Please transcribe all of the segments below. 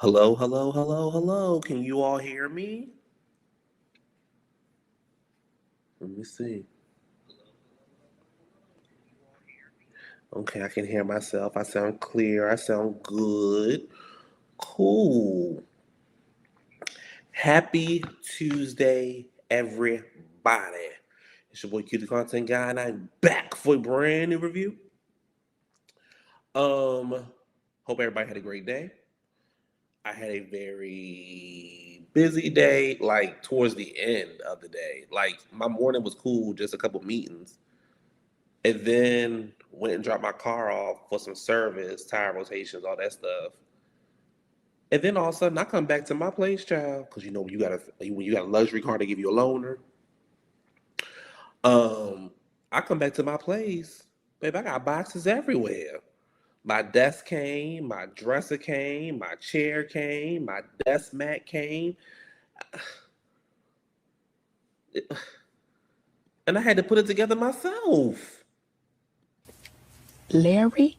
Hello, hello, hello, hello. Can you all hear me? Let me see. Okay, I can hear myself. I sound clear. I sound good. Cool. Happy Tuesday, everybody. It's your boy Q the Content Guy, and I'm back for a brand new review. Um, Hope everybody had a great day. I had a very busy day, like towards the end of the day. Like my morning was cool, just a couple meetings. And then went and dropped my car off for some service, tire rotations, all that stuff. And then all of a sudden, I come back to my place, child, because you know when you got a luxury car, they give you a loaner. Um, I come back to my place, babe. I got boxes everywhere. My desk came, my dresser came, my chair came, my desk mat came, and I had to put it together myself. Larry?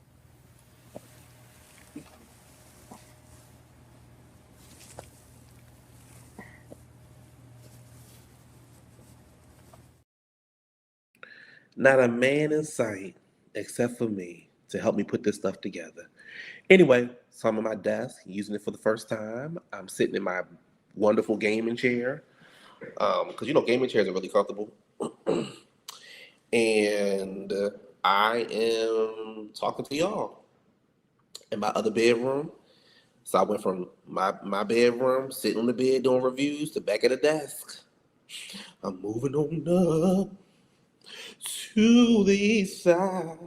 Not a man in sight except for me to help me put this stuff together. Anyway, so I'm at my desk using it for the first time. I'm sitting in my wonderful gaming chair because you know gaming chairs are really comfortable, and I am talking to y'all in my other bedroom. So I went from my bedroom, sitting on the bed doing reviews, to back at the desk. I'm moving on up to the east side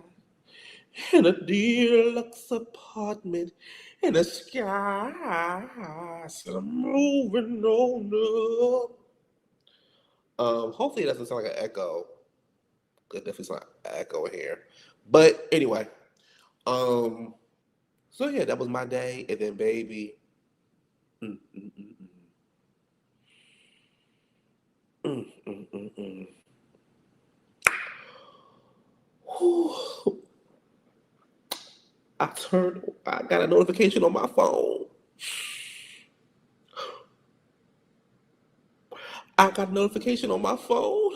in a deluxe apartment in the sky. So I'm moving on up. Hopefully it doesn't sound like an echo. It definitely sound like an echo in here. But anyway, um, so yeah, that was my day, and then baby, mm, mm, mm, mm, mm, mm, mm. Whew. I got a notification on my phone. I got a notification on my phone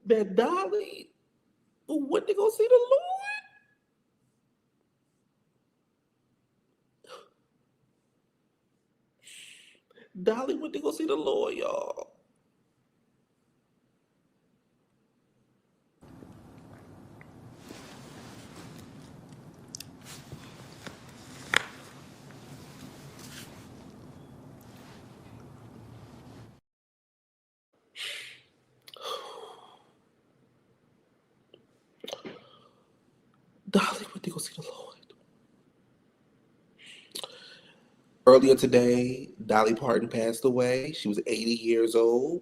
that Dolly went to go see the Lord. Dolly went to go see the Lord, y'all. Dolly went to go see the Lord. Earlier today, Dolly Parton passed away. She was 80 years old.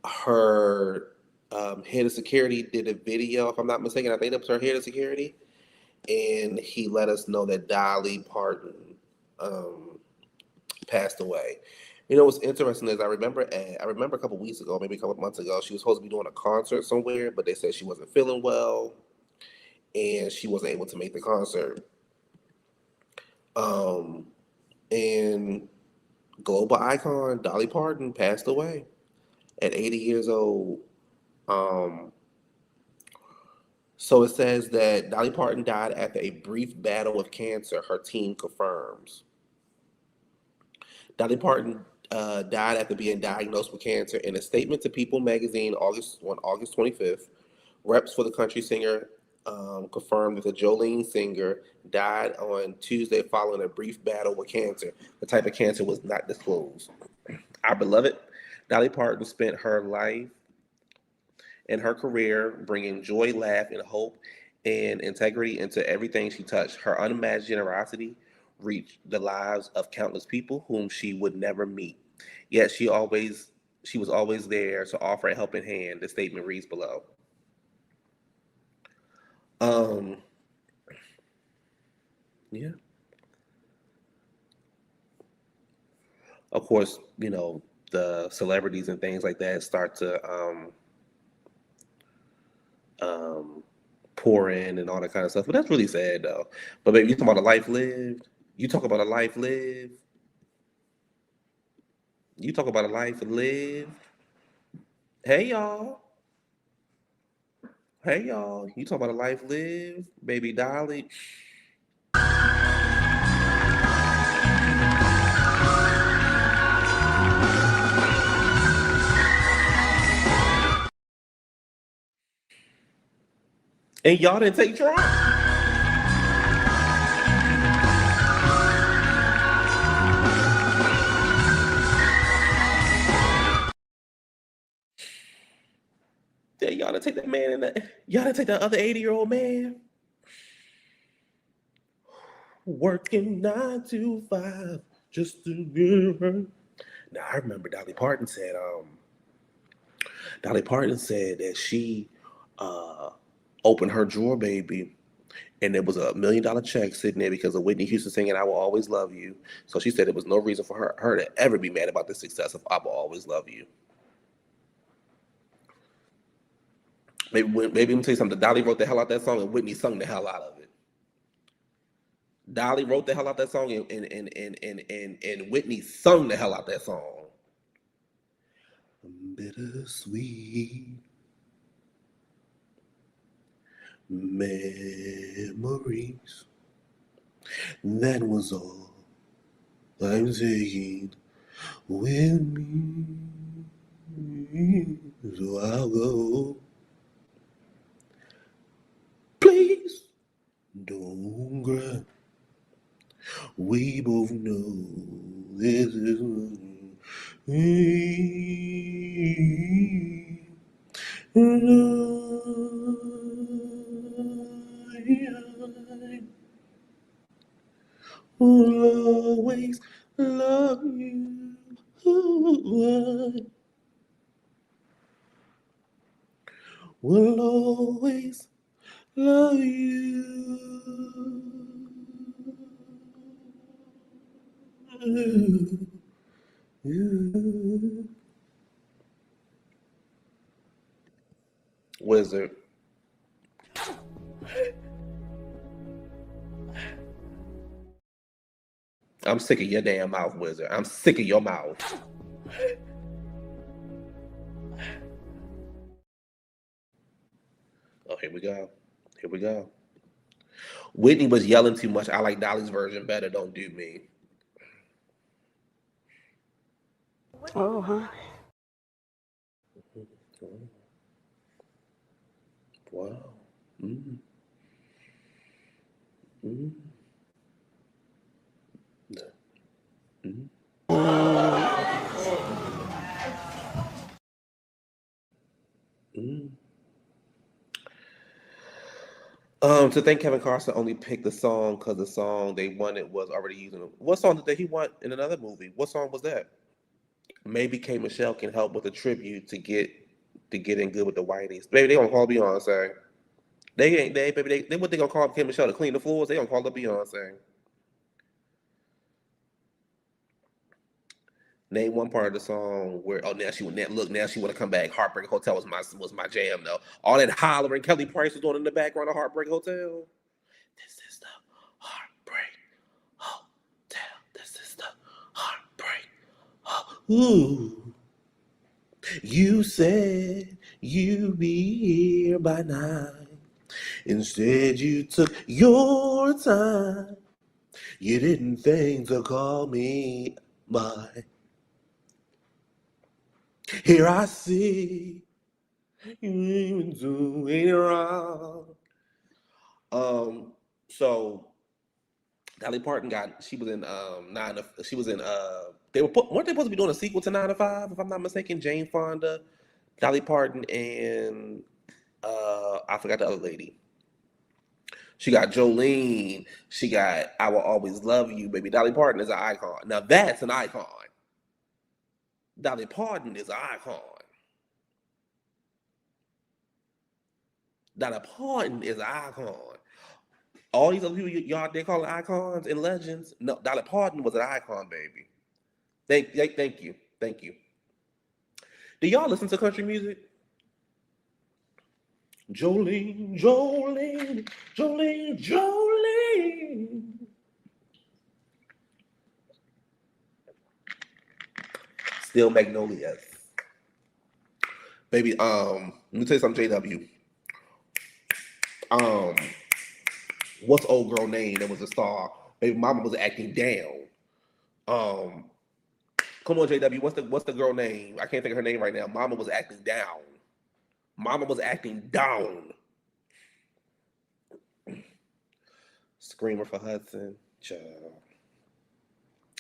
Her head of security did a video, if I'm not mistaken. I think that was her head of security. And he let us know that Dolly Parton um, passed away. You know what's interesting is I remember a couple weeks ago, maybe a couple months ago, she was supposed to be doing a concert somewhere, but they said she wasn't feeling well and she wasn't able to make the concert. Um, and global icon Dolly Parton passed away at 80 years old. Um, so it says that Dolly Parton died after a brief battle with cancer, her team confirms. Dolly Parton died after being diagnosed with cancer. In a statement to People magazine on August 25th, reps for the country singer confirmed that the Jolene singer died on Tuesday following a brief battle with cancer. The type of cancer was not disclosed. Our beloved Dolly Parton spent her life and her career bringing joy, laugh, and hope and integrity into everything she touched. Her unmatched generosity reached the lives of countless people whom she would never meet. Yet she was always there to offer a helping hand. The statement reads below. Um, yeah. Of course, you know, the celebrities and things like that start to um, pour in and all that kind of stuff. But that's really sad though. But baby, you talk about a life lived. You talk about a life lived. You talk about a life lived. Hey y'all. Hey y'all. You talk about a life lived, baby Dolly. And y'all didn't take Trump. Yeah, y'all didn't take that man and y'all didn't take that other 80-year-old man. Working 9 to 5 just to get her. Now I remember Dolly Parton said that she opened her drawer, baby, and there was $1 million check sitting there because of Whitney Houston singing "I Will Always Love You." So she said there was no reason for her to ever be mad about the success of "I Will Always Love You." Maybe let me tell you something. Dolly wrote the hell out that song, and Whitney sung the hell out of it. Dolly wrote the hell out that song, and Whitney sung the hell out that song. Bittersweet memories. That was all I'm taking with me. So I'll go. Please don't cry. We both know this is I will always love you. I will always love you. Wizard. I'm sick of your damn mouth, Wizard. I'm sick of your mouth. Oh, here we go. Here we go. Whitney was yelling too much. I like Dolly's version better. Don't do me. Oh, huh? Wow. Mm-hmm. Mm-hmm. Mm-hmm. To think Kevin Carson only picked the song because the song they wanted was already using it. What song did he want in another movie? What song was that? Maybe K Michelle can help with a tribute to get in good with the whiteys. Baby, they gonna call Beyonce. They ain't they baby they what they gonna call K Michelle to clean the floors? They gonna call her Beyonce. Name one part of the song where now she wanna come back. Heartbreak Hotel was my jam though. All that hollering Kelly Price was doing in the background of Heartbreak Hotel. This is the Heartbreak Hotel. This is the Heartbreak. Ooh. You said you'd be here by 9. Instead, you took your time. You didn't think to call me by. Here I see you ain't doing wrong. So Dolly Parton she was in she was in weren't they supposed to be doing a sequel to 9 to 5 if I'm not mistaken? Jane Fonda, Dolly Parton, and I forgot the other lady. She got Jolene. She got I Will Always Love You, baby. Dolly Parton is an icon. Now that's an icon. Dolly Parton is an icon. Dolly Parton is an icon. All these other people y'all they call icons and legends. No, Dolly Parton was an icon, baby. Thank you. Thank you. Do y'all listen to country music? Jolene, Jolene, Jolene, Jolene. Still Magnolias. Baby, let me tell you something, JW. Um, what's old girl name that was a star? Baby mama was acting down. Um, come on, JW, what's the girl name? I can't think of her name right now. Mama was acting down. Mama was acting down. Screamer for Hudson. Child.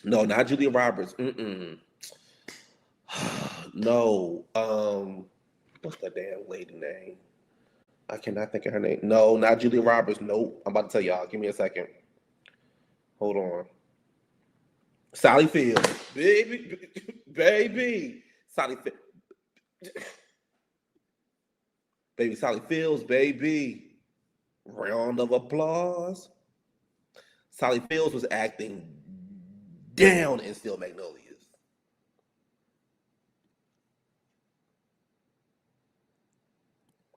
No, not Julia Roberts. Mm-mm. No. What's that damn lady name? I cannot think of her name. No, not Julia Roberts. Nope. I'm about to tell y'all. Give me a second. Hold on. Sally Fields. Baby, baby. Sally Fields. Baby Sally Fields, baby. Round of applause. Sally Fields was acting down in Still Magnolias.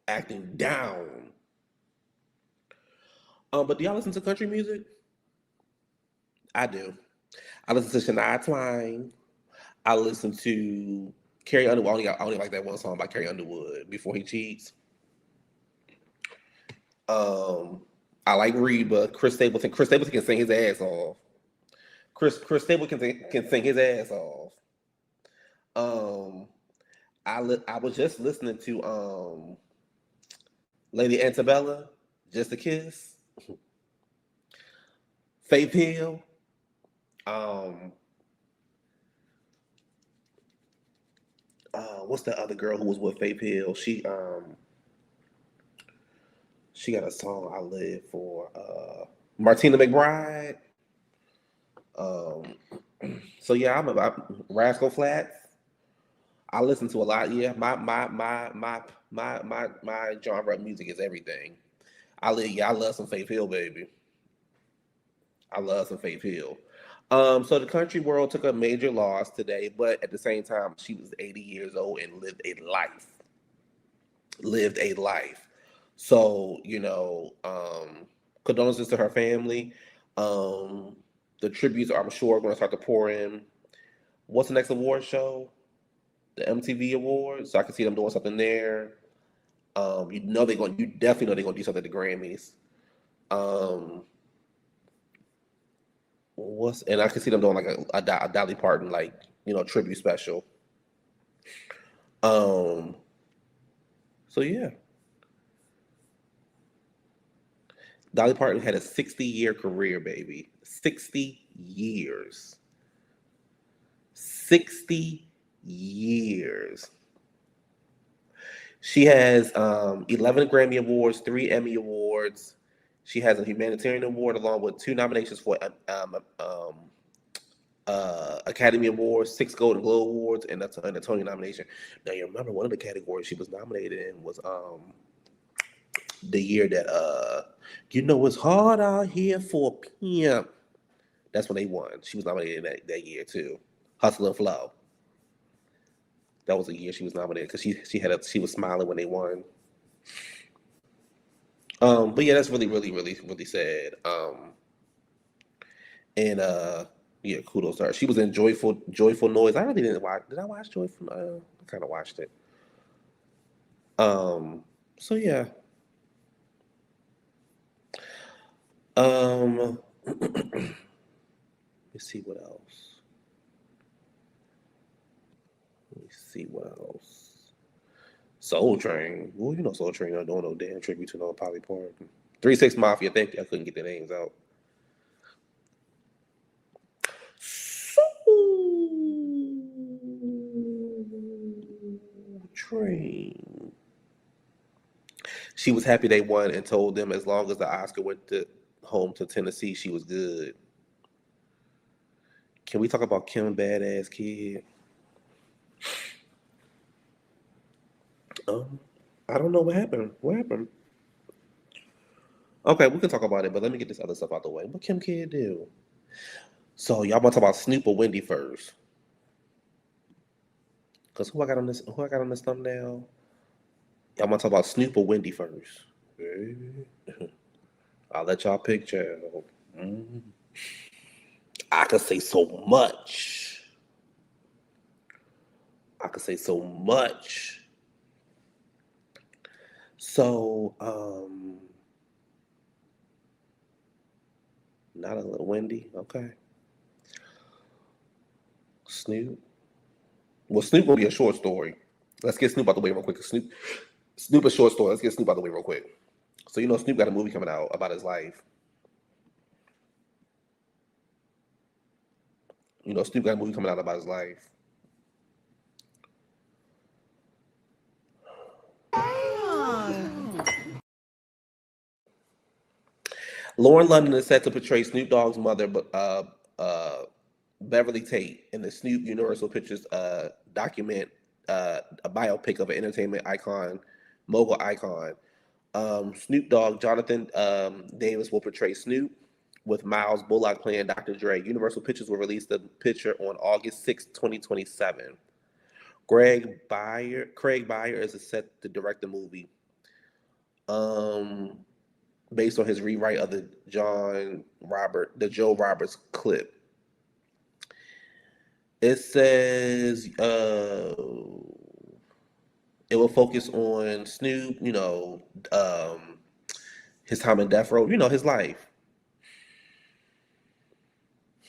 Acting down. But do y'all listen to country music? I do. I listen to Shania Twain. I listen to Carrie Underwood. I only like that one song by Carrie Underwood, Before He Cheats. I like Reba, Chris Stapleton. Chris Stapleton can sing his ass off. Chris Stapleton can sing his ass off. Um, I was just listening to Lady Antebella, Just a Kiss, Faith Hill. What's the other girl who was with Faith Hill? She got a song I live for. Martina McBride. Um, so yeah, I'm about Rascal Flatts. I listen to a lot. Yeah, my genre of music is everything. I love some Faith Hill, baby. I love some Faith Hill. So the country world took a major loss today, but at the same time, she was 80 years old and lived a life. Lived a life. So, condolences to her family. Um, the tributes are, I'm sure, going to start to pour in. What's the next award show? The MTV Awards. So I can see them doing something there. You definitely know they're gonna do something at the Grammys. Um, and I can see them doing like a Dolly Parton tribute special. Um, so yeah, Dolly Parton had a 60-year career, baby. 60 years. 60 years. She has 11 Grammy Awards, 3 Emmy Awards. She has a humanitarian award along with 2 nominations for Academy Awards, 6 Golden Globe Awards, and a Tony nomination. Now you remember one of the categories she was nominated in was the year that it's hard out here for a pimp. That's when they won. She was nominated that year too. Hustle and Flow. That was the year she was nominated because she was smiling when they won. But yeah, that's really, really, really, really sad. And yeah, kudos to her. She was in Joyful Noise. I really didn't watch. Did I watch Joyful? I kind of watched it. So yeah. Let's see what else. Let me see what else. Soul Train. Well, Soul Train not doing no damn tribute to no Polly Parton. 3 6 Mafia. Thank you. I couldn't get the names out. Soul Train. She was happy they won and told them as long as the Oscar went home to Tennessee, she was good. Can we talk about Kim Badass Kid? I don't know what happened. What happened? Okay, we can talk about it, but let me get this other stuff out the way. What Kim Kid do? So y'all want to talk about Snoop or Wendy first? Cause who I got on this thumbnail? Y'all want to talk about Snoop or Wendy first? I'll let y'all pick, child. Mm. I could say so much. I could say so much. So, not a little Wendy. Okay. Snoop. Well, Snoop will be a short story. Let's get Snoop out the way real quick. Snoop a short story. Let's get Snoop out the way real quick. So you know Snoop got a movie coming out about his life. You know Snoop got a movie coming out about his life. Lauren London is set to portray Snoop Dogg's mother, Beverly Tate, in the Snoop Universal Pictures document, a biopic of an entertainment icon, mogul icon. Snoop Dogg, Jonathan Davis will portray Snoop, with Miles Bullock playing Dr. Dre. Universal Pictures will release the picture on August 6, 2027. Craig Bayer is set to direct the movie, um, based on his rewrite of the Joe Roberts clip. It says it will focus on Snoop, his time in death row, his life.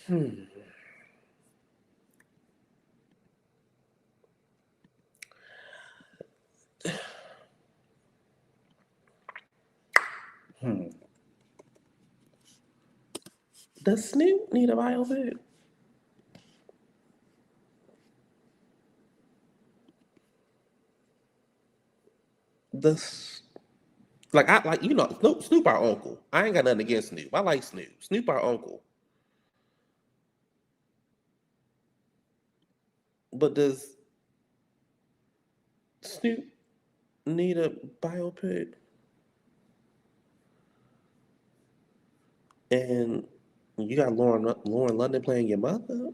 Hmm. Hmm. Does Snoop need a biopic? This I like Snoop our uncle. I ain't got nothing against Snoop. I like Snoop. Snoop our uncle. But does Snoop need a biopic? And you got Lauren London playing your mother?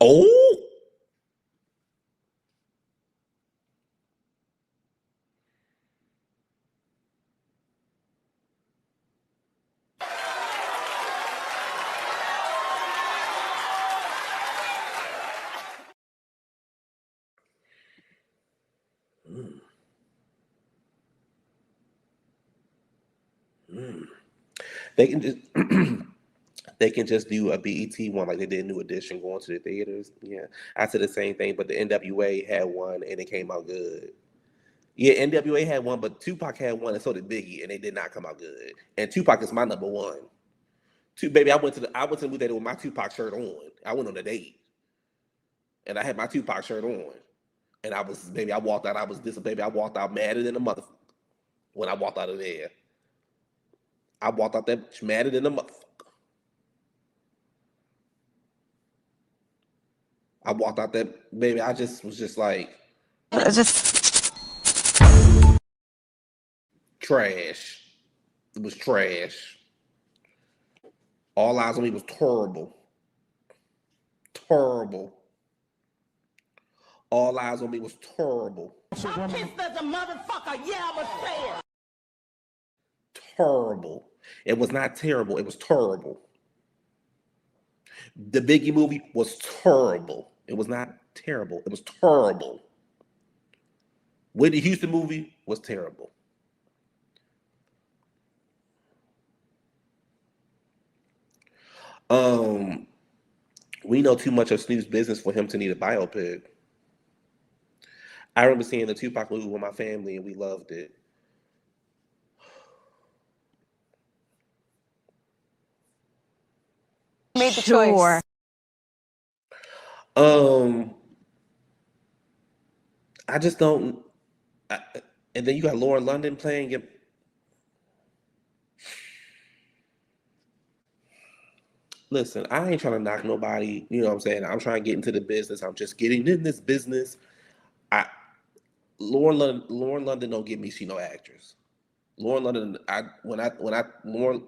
Oh, mm, mm. They can just they can just do a BET one like they did New Edition going to the theaters. Yeah, I said the same thing, but the NWA had one and it came out good. Yeah, NWA had one, but Tupac had one, and so did Biggie, and they did not come out good. And Tupac is my number one. Baby, I went to the movie theater with my Tupac shirt on. I went on a date, and I had my Tupac shirt on, and I walked out. I walked out madder than a motherfucker when I walked out of there. I walked out there madder than a motherfucker. I walked out there, baby. I just was just like Just trash. It was trash. All Eyes on Me was terrible. Terrible. All Eyes on Me was terrible. I'm pissed as a motherfucker. Yeah, I'ma say it. Terrible. It was not terrible. It was terrible. The Biggie movie was terrible. It was not terrible. It was terrible. Whitney Houston movie was terrible. Um, we know too much of Snoop's business for him to need a biopic. I remember seeing the Tupac movie with my family and we loved it. made the choice. Um, I just don't. I, and then you got Lauren London playing it. Listen, I ain't trying to knock nobody. You know what I'm saying? I'm trying to get into the business. I'm just getting in this business. I Lauren London don't get me. She no actress. Lauren London. Lauren.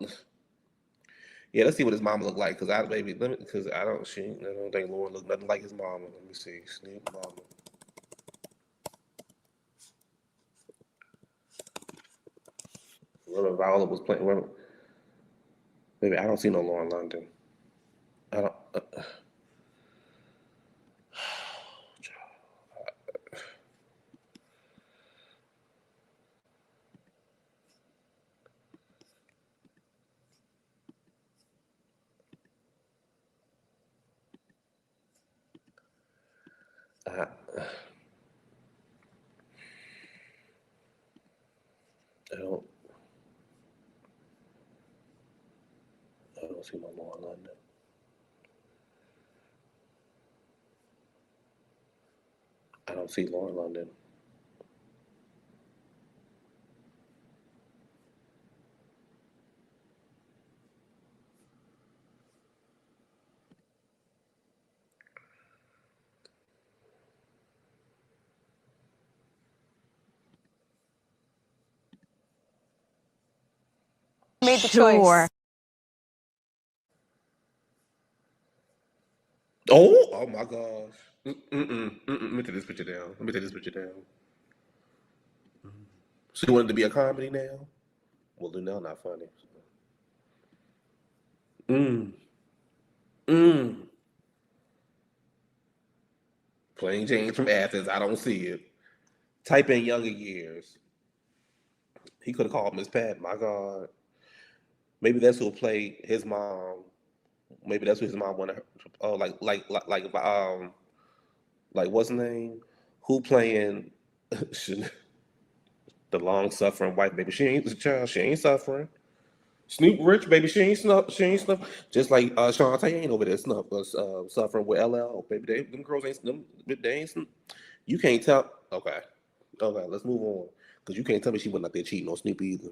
Yeah, let's see what his mama look like. Cause I baby, cause I don't think Lauren look nothing like his mama. Let me see. Snoop mama. Remember Viola was playing. Baby, I don't see no Lauren London. I don't. I, I don't. I don't see no Lauren London. I don't see Lauren London. Made the choice. Oh my gosh. Let me take this picture down. Let me take this picture down. She wanted to be a comedy now. Well, Lunel not funny. Mm. Mm. Plain James from Athens. I don't see it. Type in younger years. He could have called Miss Pat. My God. Maybe that's who'll play his mom. Maybe that's who his mom wanted. Oh, like what's the name? Who playing the long suffering white baby? She ain't the child. She ain't suffering. Snoop Rich, baby, she ain't snuff. She ain't snuff. Just like Shantae ain't over there suffering with LL, baby. Them girls ain't them. They ain't. You can't tell. Okay, okay. Let's move on. Cause you can't tell me she wasn't out there cheating on Snoop either.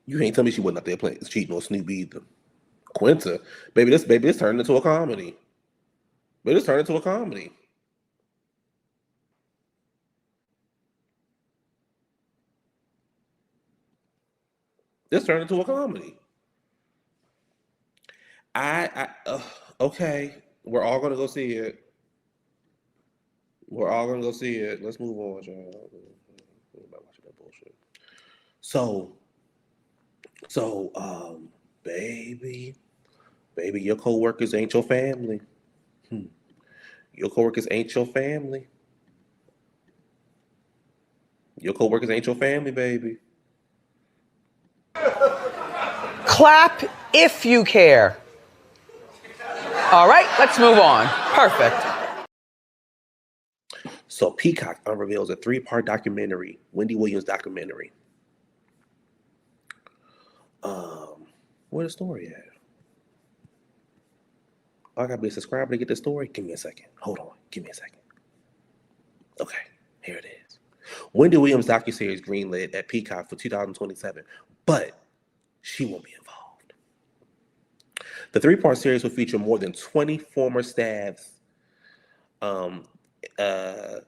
You can't tell me she wasn't out there playing cheating on Snoop either. Quinta, baby, this turned into a comedy. Baby, this turned into a comedy. This turned into a comedy. Okay. We're all gonna go see it. We're all gonna go see it. Let's move on, y'all. I'm not watching that bullshit. So, so, baby, baby, your coworkers ain't your family. Hmm. Your coworkers ain't your family. Your coworkers ain't your family, baby. Clap if you care. All right, let's move on. Perfect. So Peacock unveils a three-part documentary, Wendy Williams documentary. Where the story at? I gotta be a subscriber to get the story. Give me a second. Hold on. Give me a second. Okay, here it is. Wendy Williams docuseries greenlit at Peacock for 2027, but she won't be involved. The three-part series will feature more than 20 former staffs. Um, the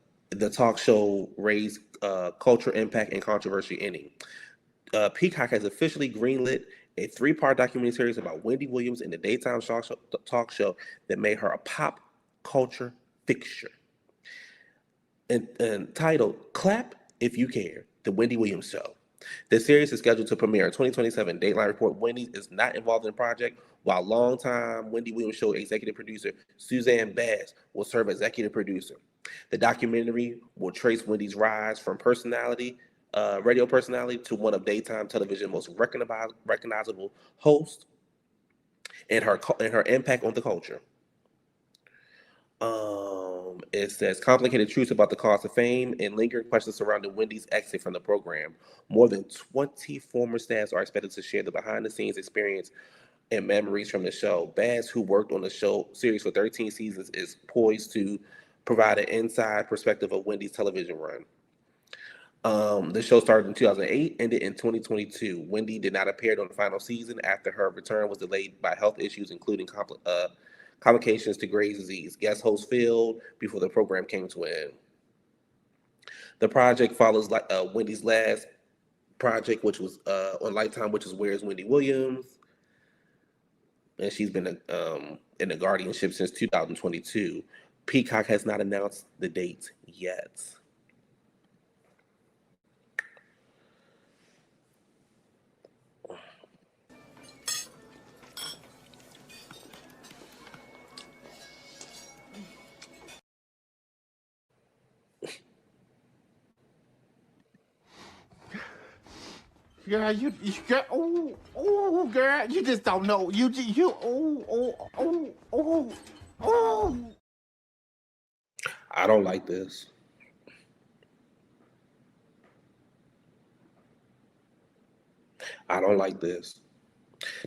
talk show raised culture, impact, and controversy ending. Peacock has officially greenlit a three-part documentary series about Wendy Williams in the daytime talk show that made her a pop culture fixture. Entitled "Clap If You Care," The Wendy Williams Show. The series is scheduled to premiere in 2027. Dateline report Wendy is not involved in the project, while longtime Wendy Williams Show executive producer Suzanne Bass will serve as executive producer. The documentary will trace Wendy's rise from radio personality, to one of daytime television's most recognizable hosts, and her impact on the culture. It says complicated truths about the cost of fame and lingering questions surrounding Wendy's exit from the program. More than 20 former staffs are expected to share the behind-the-scenes experience and memories from the show. Bass, who worked on the show series for 13 seasons, is poised to provide an inside perspective of Wendy's television run. The show started in 2008, ended in 2022. Wendy did not appear on the final season after her return was delayed by health issues, including complications to Graves' disease. Guest host filled before the program came to an end. The project follows like Wendy's last project, which was on Lifetime, which is Where's Wendy Williams, and she's been in the guardianship since 2022. Peacock has not announced the date yet. Girl, you girl, girl, you just don't know. I don't like this. I don't like this.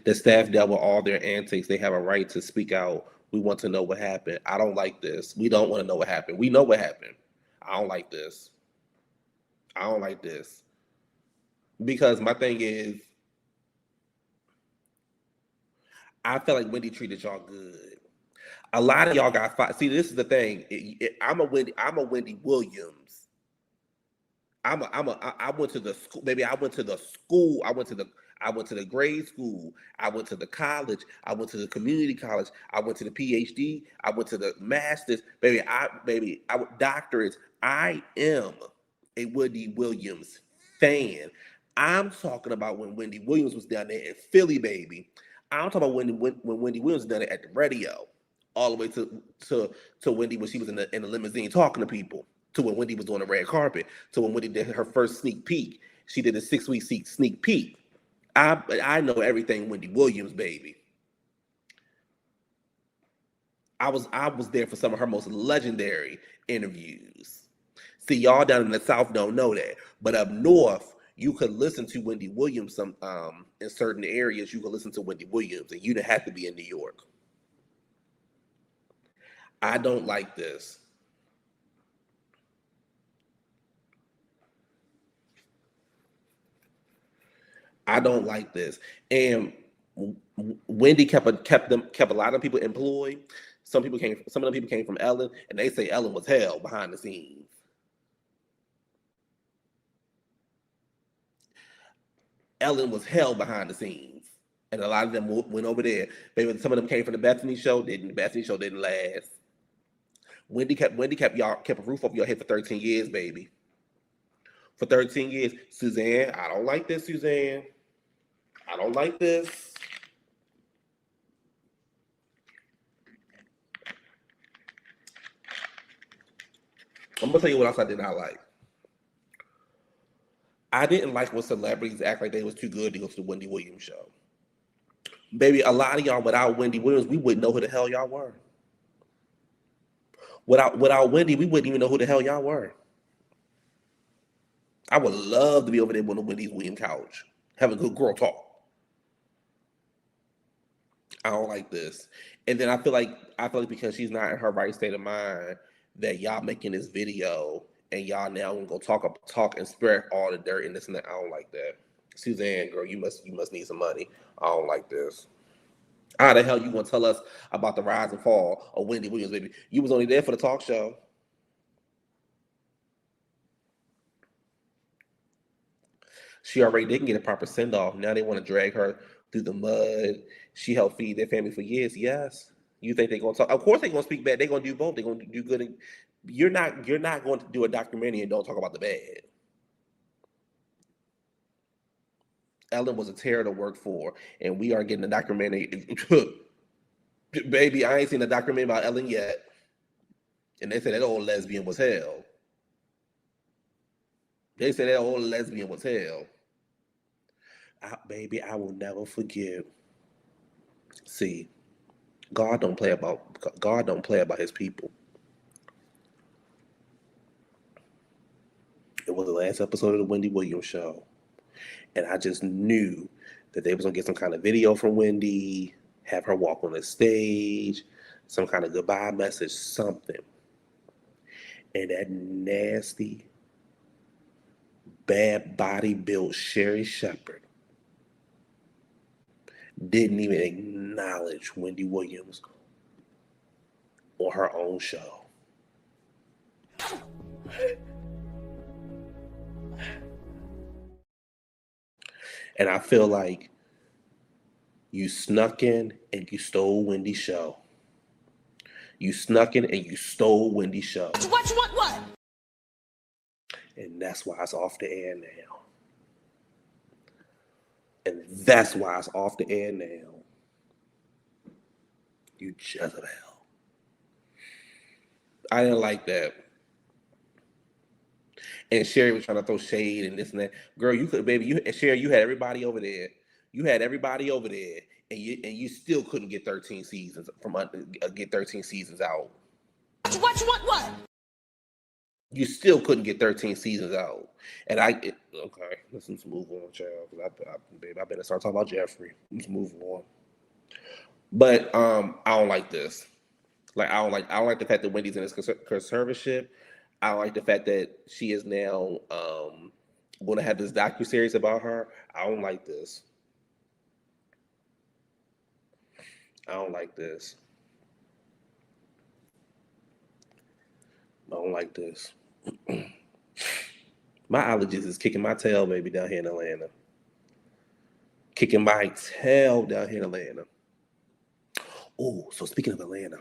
The staff dealt with all their antics. They have a right to speak out. We want to know what happened. I don't like this. We don't want to know what happened. We know what happened. I don't like this. I don't like this. Because my thing is, I feel like Wendy treated y'all good. A lot of y'all got fired. See, this is the thing. I'm a Wendy Williams. I went to the school, baby. I went to the school. I went to the grade school. I went to the college. I went to the community college. I went to the PhD. I went to the masters. Doctorates. I am a Wendy Williams fan. I'm talking about when Wendy Williams was down there in Philly, baby. I'm talking about when Wendy Williams was down there at the radio, all the way to Wendy when she was in the limousine talking to people, to when Wendy was on the red carpet, to when Wendy did her first sneak peek. She did a 6-week sneak peek. I know everything Wendy Williams, baby. I was there for some of her most legendary interviews. See, y'all down in the South don't know that, but up north, you could listen to Wendy Williams in certain areas. You could listen to Wendy Williams, and you didn't have to be in New York. I don't like this. I don't like this. And Wendy kept a lot of people employed. Some of the people came from Ellen, and they say Ellen was hell behind the scenes. Ellen was hell behind the scenes, and a lot of them went over there. Maybe some of them came from the Bethany show. The Bethany show didn't last. Wendy kept a roof over your head for 13 years, baby. For 13 years, Suzanne. I don't like this, Suzanne. I don't like this. I'm gonna tell you what else I did not like. I didn't like when celebrities act like they was too good to go to the Wendy Williams show. Baby, a lot of y'all without Wendy Williams, we wouldn't know who the hell y'all were. Without Wendy, we wouldn't even know who the hell y'all were. I would love to be over there on the Wendy Williams couch, have a good girl talk. I don't like this. And then I feel like because she's not in her right state of mind, that y'all making this video and y'all now gonna go talk and spread all the dirt and this and that. I don't like that. Suzanne, girl, you must need some money. I don't like this. How the hell you gonna tell us about the rise and fall of Wendy Williams, baby? You was only there for the talk show. She already didn't get a proper send off. Now they want to drag her through the mud. She helped feed their family for years. Yes. You think they're gonna talk? Of course they're gonna speak bad. They're gonna do both. They're gonna do good. You're not going to do a documentary and don't talk about the bad. Ellen was a terror to work for, and we are getting a documentary. Baby, I ain't seen a documentary about Ellen yet. And they said that old lesbian was hell. They said that old lesbian was hell. Baby, I will never forget. See, God don't play about his people. It was the last episode of the Wendy Williams show. And I just knew that they was gonna get some kind of video from Wendy, have her walk on the stage, some kind of goodbye message, something. And that nasty, bad body built Sherry Shepherd didn't even acknowledge Wendy Williams on her own show. And I feel like you snuck in and you stole Wendy's show. You snuck in and you stole Wendy's show. What? And that's why it's off the air now. And that's why it's off the air now. You Jezebel. I didn't like that. And Sherry was trying to throw shade and this and that. Girl, you could, baby, Sherry, you had everybody over there. You had everybody over there, and you still couldn't get 13 seasons get 13 seasons out. What? You still couldn't get 13 seasons out. And okay, let's move on, child. Babe, I better start talking about Jeffrey. Let's move on. But I don't like this. Like I don't like the fact that Wendy's in this conservatorship. I don't like the fact that she is now going to have this docuseries about her. I don't like this. I don't like this. I don't like this. My allergies is kicking my tail, baby, down here in Atlanta. Kicking my tail down here in Atlanta. Oh, so speaking of Atlanta.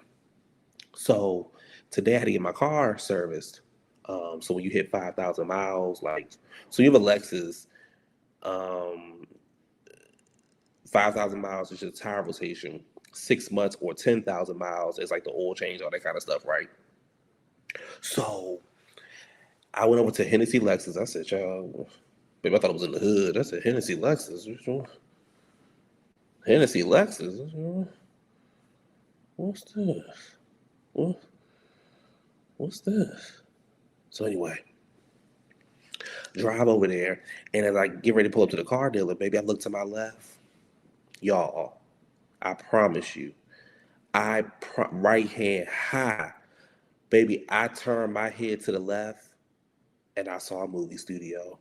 So today I had to get my car serviced. So when you hit 5,000 miles, so you have a Lexus, 5,000 miles is just tire rotation. 6 months or 10,000 miles is like the oil change, all that kind of stuff, right? So I went over to Hennessy Lexus. I said, y'all, baby, I thought it was in the hood. I said, Hennessy Lexus. Hennessy Lexus. What's this? What's this? So anyway, drive over there, and as I get ready to pull up to the car dealer, baby, I look to my left. Y'all, I promise you, right hand high, baby, I turned my head to the left, and I saw a movie studio.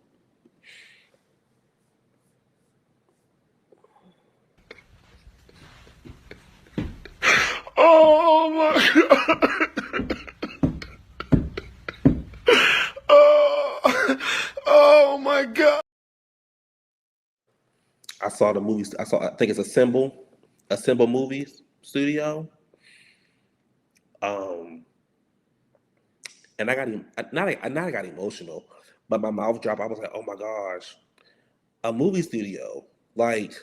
Oh my God. Oh my God. I saw the movies. I think it's a Symbol Movies Studio. And I got emotional, but my mouth dropped. I was like, oh my gosh, a movie studio, like,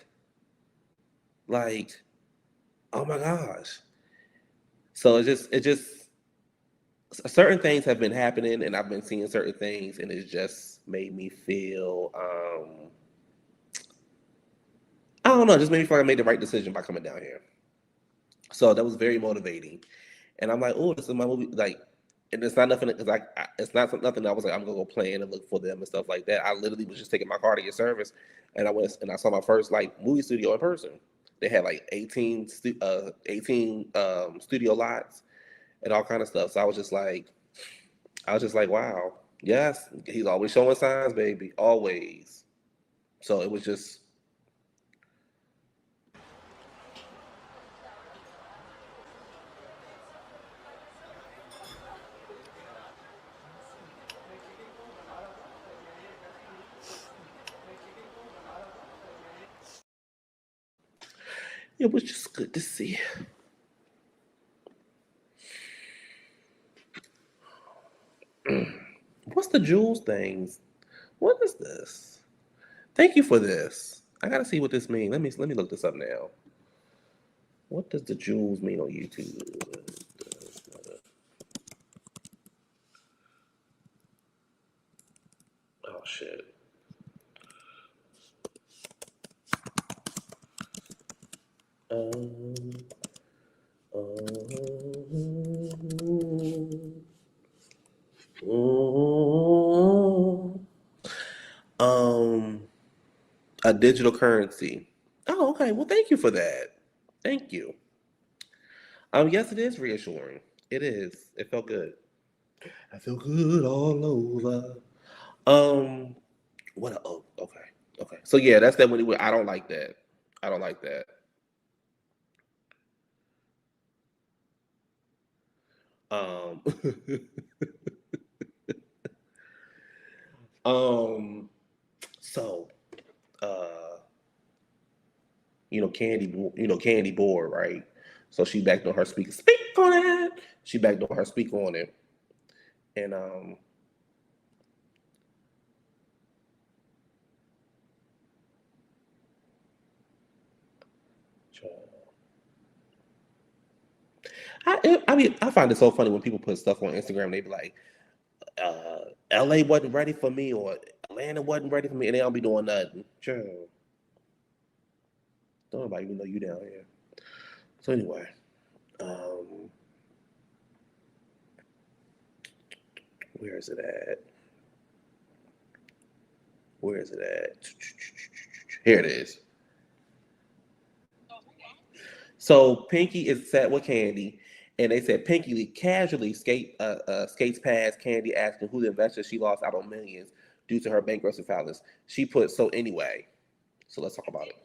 oh my gosh. So it just certain things have been happening, and I've been seeing certain things, and it's just made me feel, I don't know, just made me feel like I made the right decision by coming down here. So that was very motivating. And I'm like, oh, this is my movie. Like, and it's not nothing because it's not nothing that I was like, I'm gonna go plan and look for them and stuff like that. I literally was just taking my car to get service, and I went and I saw my first like movie studio in person. They had like 18 studio lots and all kind of stuff. So I was just like, wow, yes, he's always showing signs, baby, always. So it was just. It was just good to see. What's the jewels things? What is this? Thank you for this. I gotta see what this means. Let me look this up now. What does the jewels mean on YouTube? Oh shit. Um, um, a digital currency. Oh, okay. Well, thank you for that. Thank you. Yes, it is reassuring. It is. It felt good. I feel good all over. Um, what? Oh, okay, okay. So yeah, that's that. When I don't like that. I don't like that. Um, um. So, Candy bored, right? So she backed on her speaker. Speak on it. She backed on her speaker on it, and I find it so funny when people put stuff on Instagram. They be like, "LA wasn't ready for me," or "Atlanta wasn't ready for me," and they don't be doing nothing. Sure, don't nobody even know you down here. So anyway, um, where is it at? Where is it at? Here it is. So Pinky is sat with Candy, and they said Pinky casually skates past Candy, asking who the investor she lost out on millions due to her bankruptcy filings. She put so anyway. So let's talk about it.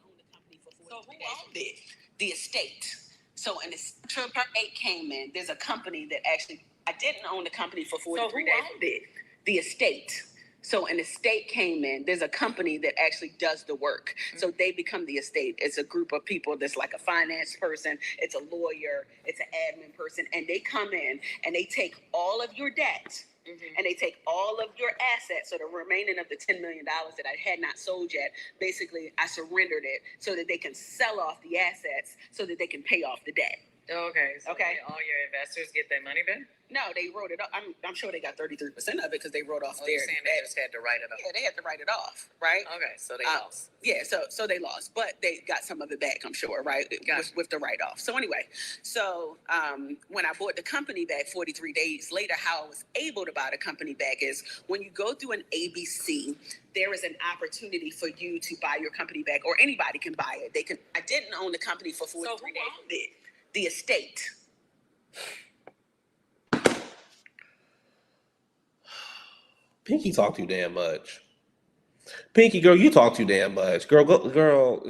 So who owned it? The estate. So an estate came in. There's a company that actually I didn't own the company for 43 days. So who owned it? The estate. So an estate came in. There's a company that actually does the work. So they become the estate. It's a group of people that's like a finance person. It's a lawyer. It's an admin person. And they come in and they take all of your debt. And they take all of your assets, so the remaining of the $10 million that I had not sold yet, basically I surrendered it so that they can sell off the assets so that they can pay off the debt. Okay. So Okay. all your investors get their money back? No, they wrote it off. I'm sure they got 33% of it because they wrote off Oh, their you're saying they just had to write it off? Yeah, they had to write it off, right? Okay, so they lost. Yeah, so they lost, but they got some of it back, I'm sure, right? With the write-off. So anyway, when I bought the company back 43 days later, how I was able to buy the company back is when you go through an ABC, there is an opportunity for you to buy your company back, or anybody can buy it. I didn't own the company for 43 days. Owned it? The estate. Pinky talk too damn much. Pinky girl, you talk too damn much. Girl, go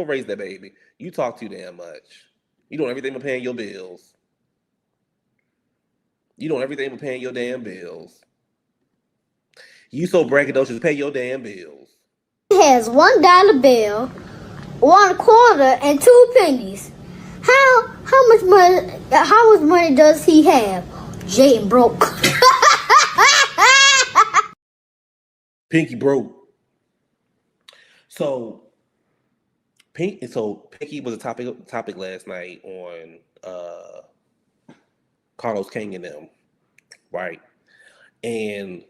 raise that baby. You talk too damn much. You doing everything but paying your bills. You doing everything but paying your damn bills. You so braggadocious, pay your damn bills. He has $1 bill, 1 quarter, and 2 pennies. How much money does he have? Jay broke. Pinky broke. So Pinky was a topic last night on Carlos King and them, right? And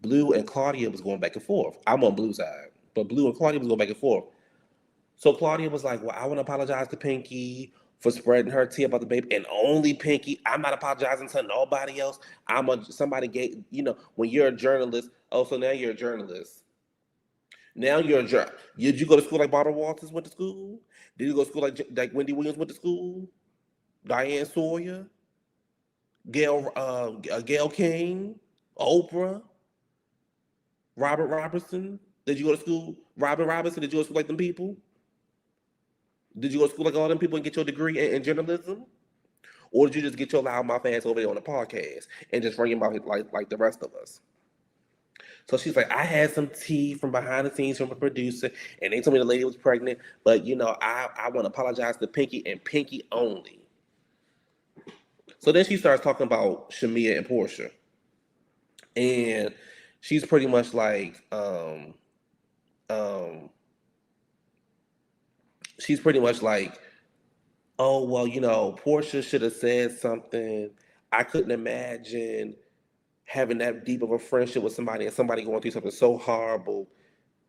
Blue and Claudia was going back and forth. I'm on Blue's side, but Blue and Claudia was going back and forth. So Claudia was like, "Well, I want to apologize to Pinky for spreading her tea about the baby, and only Pinky. I'm not apologizing to nobody else. Somebody gave, when you're a journalist. Oh, so now you're a journalist. Now you're a journalist. Did you go to school like Barbara Walters went to school? Did you go to school like Wendy Williams went to school? Diane Sawyer, Gail King, Oprah, Robert Robertson. Did you go to school? Robert Robinson. Did you go to school like them people? Did you go to school like all them people and get your degree in journalism? Or did you just get your loudmouth ass over there on the podcast and just run your mouth like the rest of us? So she's like, I had some tea from behind the scenes from a producer, and they told me the lady was pregnant, but I want to apologize to Pinky and Pinky only. So then she starts talking about Shamia and Portia. And she's pretty much like, she's pretty much like, oh, well, Portia should have said something. I couldn't imagine having that deep of a friendship with somebody and somebody going through something so horrible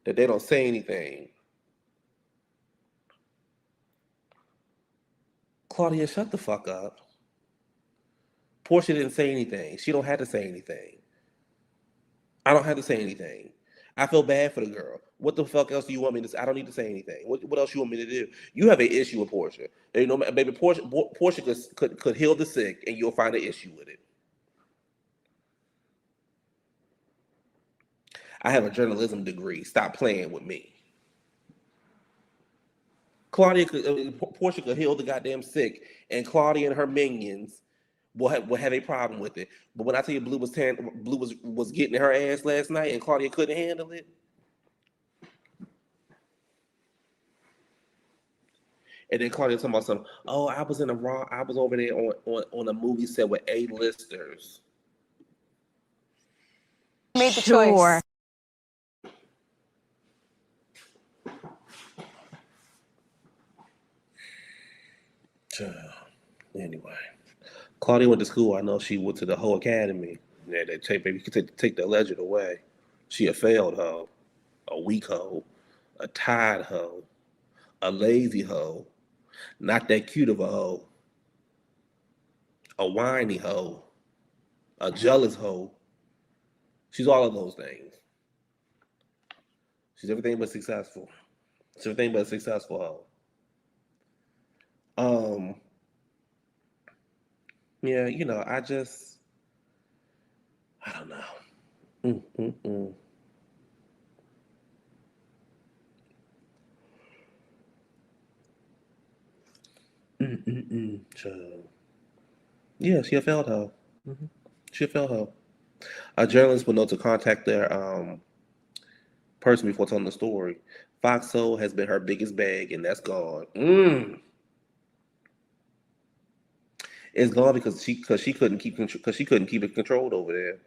that they don't say anything. Claudia, shut the fuck up. Portia didn't say anything. She don't have to say anything. I don't have to say anything. I feel bad for the girl. What the fuck else do you want me to say? I don't need to say anything. What else you want me to do? You have an issue with Portia. Baby, Portia could heal the sick, and you'll find an issue with it. I have a journalism degree. Stop playing with me. Portia could heal the goddamn sick, and Claudia and her minions will have a problem with it. But when I tell you Blue was getting her ass last night, and Claudia couldn't handle it. And then Claudia talking about some, oh, I was over there on a movie set with A-listers. Made the choice. Anyway, Claudia went to school. I know she went to the whole academy. Yeah, they take the legend away. She a failed hoe, a weak hoe, a tired hoe, a lazy hoe, not that cute of a hoe, a whiny hoe, a jealous hoe. She's all of those things. She's everything but successful. She's everything but a successful hoe. Yeah, I don't know. Mm. Child. Yeah, she a failed hoe. She a failed hoe. A journalist will know to contact their person before telling the story. Fox Soul has been her biggest bag, and that's gone. It's gone because she couldn't keep it controlled over there.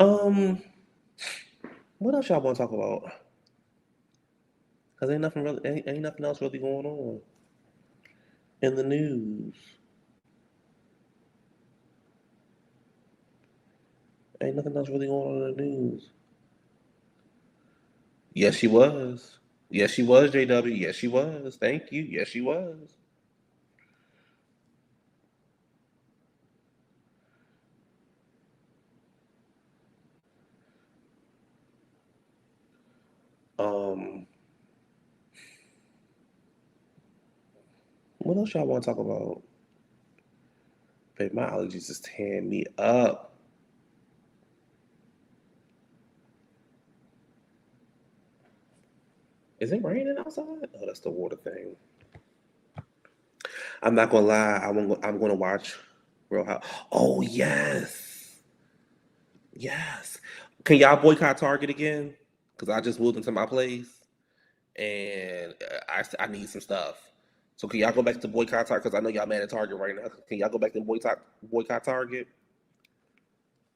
Um, what else y'all want to talk about? Cause ain't nothing else really going on in the news. Ain't nothing else really going on in the news. Yes, she was. Yes, she was, JW. Yes, she was. Thank you. Yes, she was. Um, what else y'all want to talk about? Babe, my allergies is tearing me up. Is it raining outside? Oh, that's the water thing. I'm not gonna lie. I'm gonna watch Real House. Oh yes, yes. Can y'all boycott Target again? Cause I just moved into my place and I need some stuff. So can y'all go back to boycott Target? Cause I know y'all mad at Target right now. Can y'all go back to boycott Target?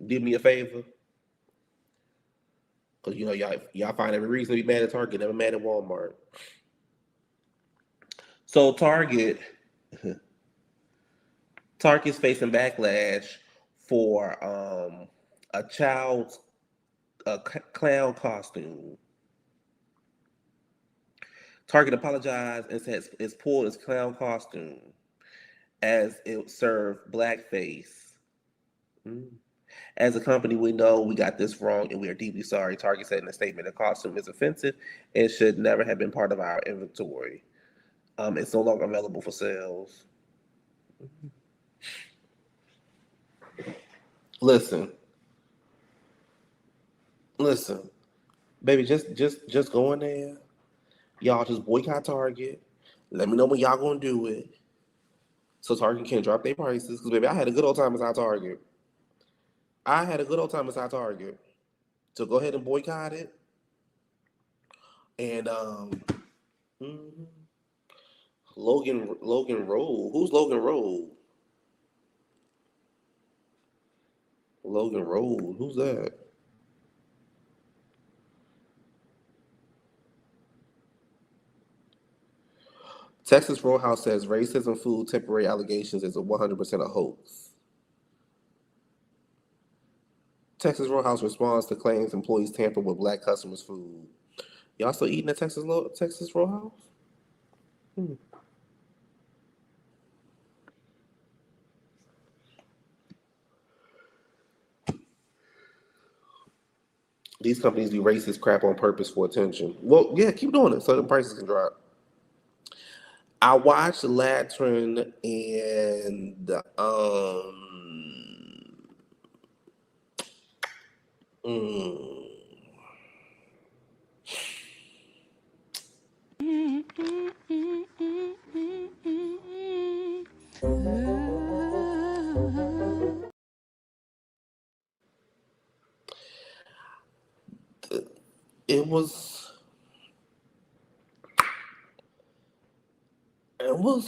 Do me a favor. Cause y'all find every reason to be mad at Target, never mad at Walmart. So Target's facing backlash for a child's clown costume. Target apologized and says it's pulled its clown costume as it served blackface. Mm. As a company, we know we got this wrong and we are deeply sorry. Target said in a statement, the costume is offensive and should never have been part of our inventory. It's no longer available for sales. Listen, listen, baby, just go in there. Y'all just boycott Target. Let me know when y'all gonna do it, so Target can drop their prices. Cause baby, I had a good old time inside Target. I had a good old time inside Target. So go ahead and boycott it. And mhm. Logan Roll. Who's Logan Roll? Logan Roll. Who's that? Texas Roadhouse says racism food temporary allegations is a 100% a hoax. Texas Roadhouse responds to claims employees tamper with black customers' food. Y'all still eating at Texas Roadhouse? Hmm. These companies do racist crap on purpose for attention. Well, yeah, keep doing it so the prices can drop. I watched Latrin and mm, it was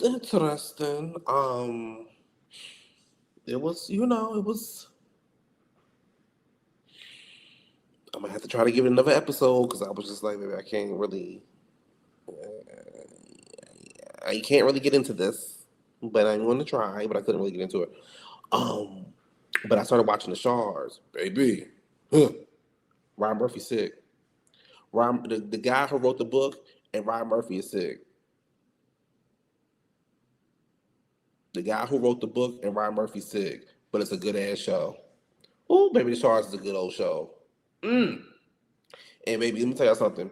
interesting. It was, it was. I'm gonna have to try to give it another episode because I was just like, maybe I can't really. I can't really get into this, but I'm going to try. But I couldn't really get into it. Um, but I started watching the Shars, baby. Huh. Ryan Murphy's sick. The guy who wrote the book and Ryan Murphy is sick. The guy who wrote the book and Ryan Murphy's sick, but it's a good ass show. Oh, baby, the Shars is a good old show. And baby, let me tell y'all something.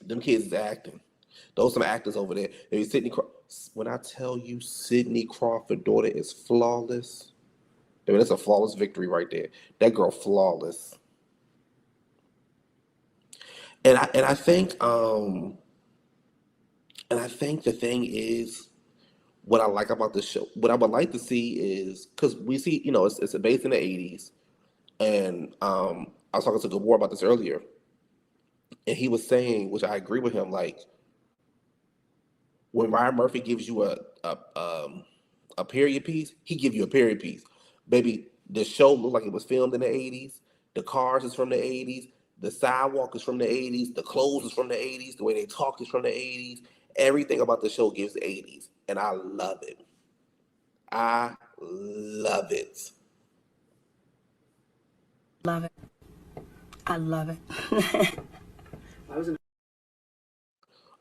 Them kids is acting. Those some actors over there. When I tell you Sidney Crawford daughter is flawless, baby, that's a flawless victory right there. That girl flawless. And I think the thing is what I like about the show. What I would like to see is because we see, it's based in the 80s, and I was talking to Gabor about this earlier, and he was saying, which I agree with him, like when Ryan Murphy gives you a period piece, he give you a period piece. Baby, the show looked like it was filmed in the 80s. The cars is from the 80s. The sidewalk is from the 80s. The clothes is from the 80s. The way they talk is from the 80s. Everything about the show gives the 80s. And I love it. I love it. Love it. I love it.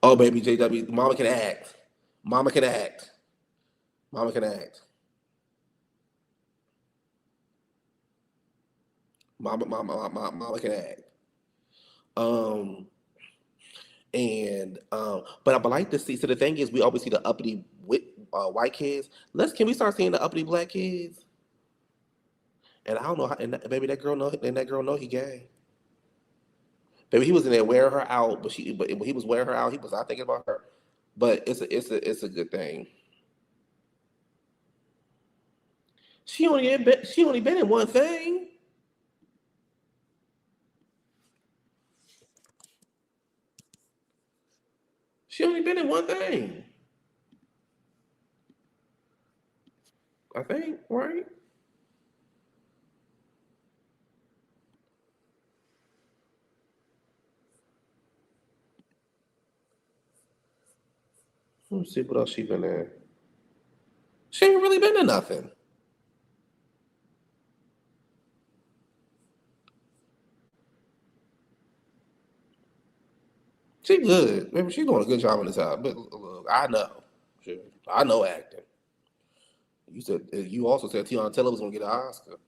Oh, baby, JW, mama can act. Mama can act. Mama can act. Mama can act. But I would like to see. So the thing is, we always see the uppity white kids. Can we start seeing the uppity black kids? And I don't know how. And baby, that girl know he gay. Baby, he was in there wearing her out, but when he was wearing her out, he was not thinking about her. But it's a good thing. She only been in one thing. She only been in one thing. I think, right? Let me see what else she been in. She ain't really been in nothing. She good. Maybe she's doing a good job in this house. But look, I know. I know acting. You also said Tiana Taylor was gonna get an Oscar.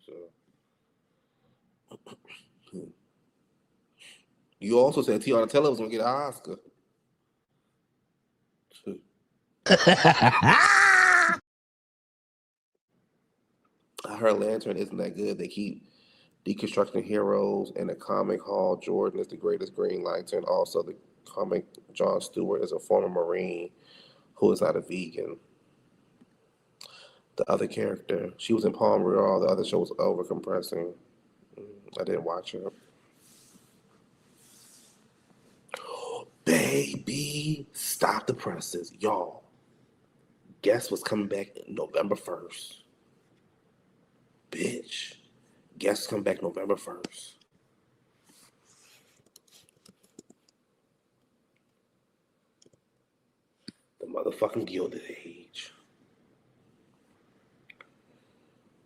So you also said Tiana Taylor was gonna get an Oscar. I heard Lantern isn't that good. They keep deconstructing heroes in the comic Hall. Jordan is the greatest Green Lantern. Also, the comic John Stewart is a former Marine who is not a vegan. The other character, she was in Palm Royale. The other show was overcompressing. I didn't watch it. Baby, stop the presses. Y'all, guess what's coming back November 1st? Bitch, guess what's coming back November 1st? The motherfucking Gilded Age.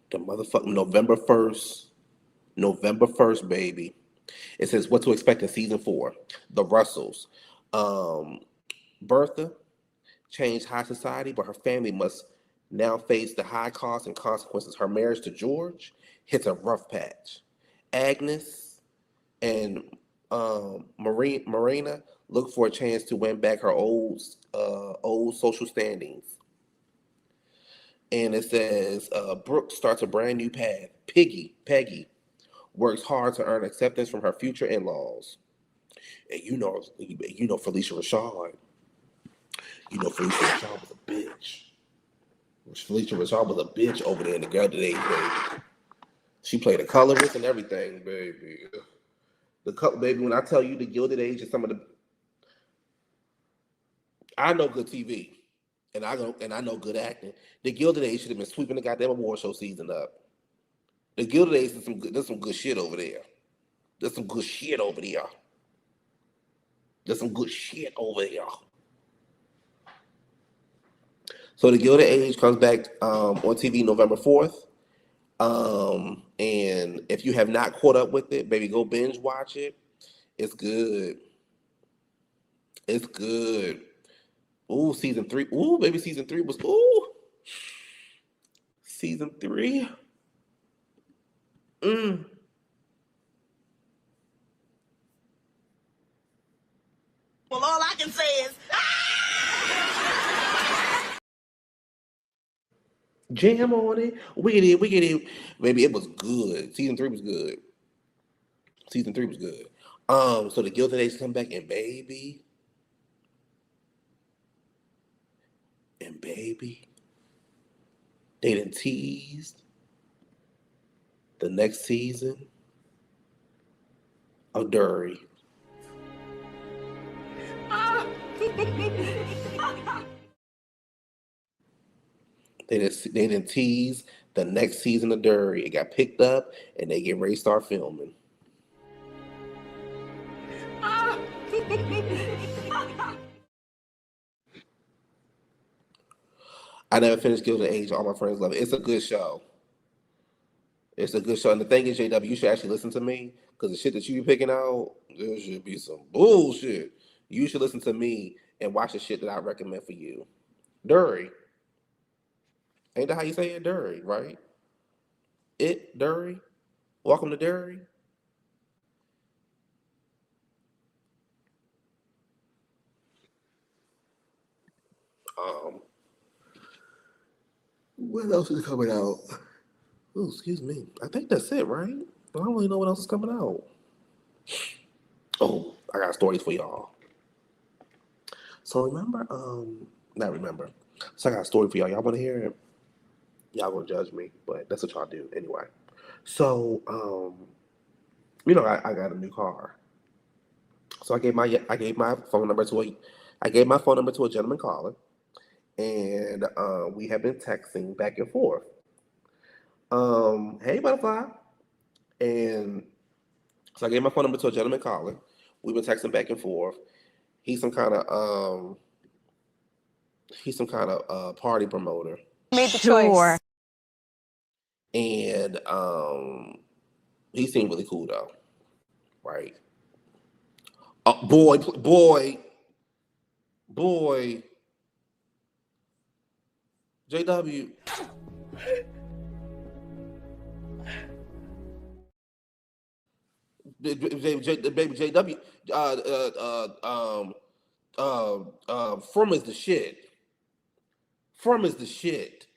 The motherfucking November 1st. November 1st, baby. It says what to expect in season 4. The Russells. Bertha changed high society, but her family must now face the high costs and consequences. Her marriage to George hits a rough patch. Agnes and Marina look for a chance to win back her old social standings. And it says Brooke starts a brand new path. Peggy works hard to earn acceptance from her future in-laws. And you know Felicia Rashad. You know Felicia Rashad was a bitch. Felicia Rashad was a bitch over there in the Gilded Age, baby. She played a colorist and everything, baby. The couple, baby. When I tell you the Gilded Age is some of the, I know good TV, and I know good acting. The Gilded Age should have been sweeping the goddamn award show season up. The Gilded Age is some good. There's some good shit over there. There's some good shit over there. There's some good shit over there. So the Gilded Age comes back on TV November 4th. And if you have not caught up with it, baby, go binge watch it. It's good. It's good. Ooh, season 3. Ooh, baby, season 3 was season 3. Mm. Well, all I can say is, Jam on it. We get it. Baby, it was good. Season 3 was good. Season 3 was good. So the Gilded Age come back and baby, they done teased the next season of Dury. They didn't tease the next season of Dury. It got picked up and they get ready to start filming. I never finished Gilded Age. All my friends love it. It's a good show. It's a good show. And the thing is, JW, you should actually listen to me because the shit that you be picking out, there should be some bullshit. You should listen to me and watch the shit that I recommend for you. Dury. Ain't that how you say it? Dury, right? Dury. Welcome to Dury. Um, what else is coming out? Oh, excuse me. I think that's it, right? I don't really know what else is coming out. Oh, I got stories for y'all. So remember, not remember. So I got a story for y'all. Y'all want to hear it? Y'all gonna judge me, but that's what y'all do anyway. So, I got a new car. So I gave my phone number to a gentleman caller, and we have been texting back and forth. Hey butterfly, and so I gave my phone number to a gentleman caller. We've been texting back and forth. He's some kind of party promoter. Made the choice. And he seemed really cool though, right? Boy, JW. Baby JW, From is the shit. From is the shit.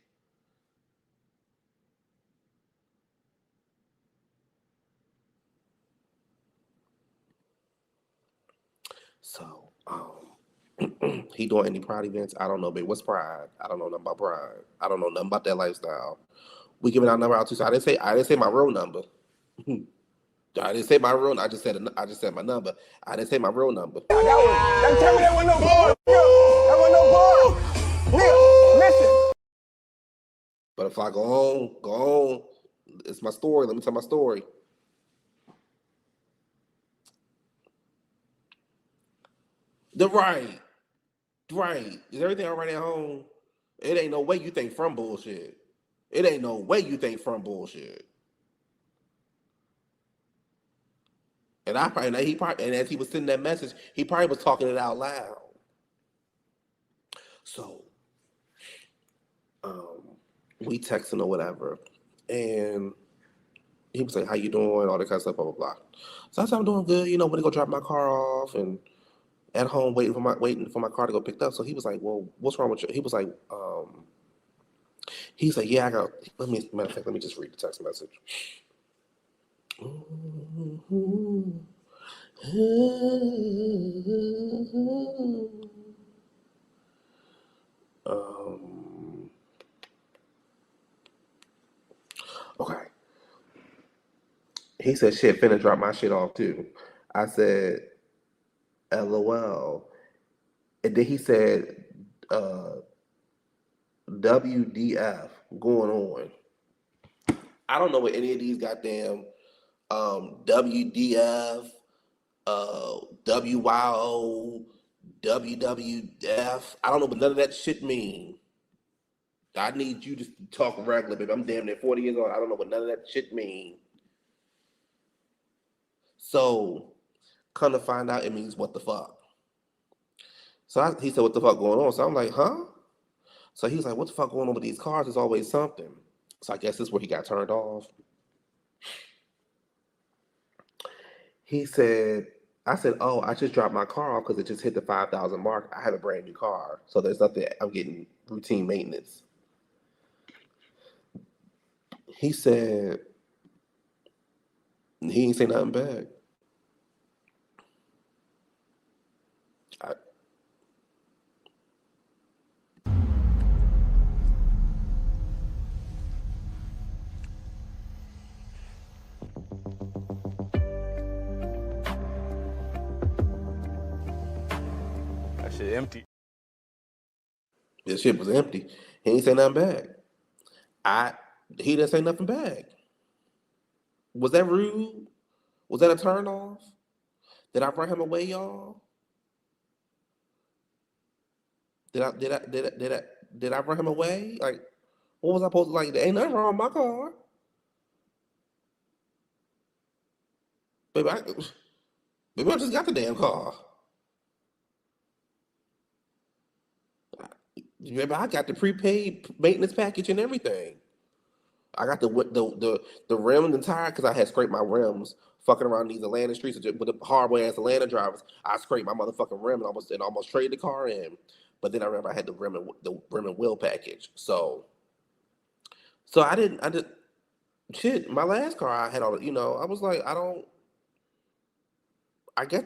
So, he doing any pride events? I don't know, babe. What's pride? I don't know nothing about pride. I don't know nothing about that lifestyle. We giving our number out too. So I didn't say my real number. I didn't say my real. I just said my number. I didn't say my real number. Tell me that was no bar. That was no bar. Nigga, listen. But if I go on, it's my story. Let me tell my story. Right. Is everything all right at home? It ain't no way you think from bullshit. It ain't no way you think from bullshit. And and as he was sending that message, he probably was talking it out loud. So, we texting or whatever, and he was like, "How you doing?" All that kind of stuff, blah blah blah. So I said, "I'm doing good. When to go drop my car off and at home waiting for my car to go picked up." So he was like, "Well, what's wrong with you?" He's like, "Yeah, I got." Matter of fact, let me just read the text message. Okay. He said, "Shit, finna drop my shit off too." I said, LOL. And then he said, WDF going on. I don't know what any of these goddamn WDF, WYO, WWF. I don't know what none of that shit mean. I need you to talk regular, baby. I'm damn near 40 years old. I don't know what none of that shit mean. So, come to find out, it means what the fuck. So he said, what the fuck going on? So I'm like, huh? So he was like, what the fuck going on with these cars? There's always something. So I guess this is where he got turned off. He said, I said, oh, I just dropped my car off because it just hit the 5,000 mark. I have a brand new car. So there's nothing, I'm getting routine maintenance. He said, he ain't say nothing back. That shit empty. This shit was empty. He ain't say nothing back. He didn't say nothing back. Was that rude? Was that a turn off? Did I run him away, y'all? Did I run him away? Like, what was I supposed to like? There ain't nothing wrong with my car. Baby, I just got the damn car. Baby, I got the prepaid maintenance package and everything. I got the rim and the tire because I had scraped my rims fucking around these Atlanta streets with the hard-way ass Atlanta drivers. I scraped my motherfucking rim and almost traded the car in. But then I remember I had the rim and wheel package. So I didn't shit. My last car I had all I was like, I guess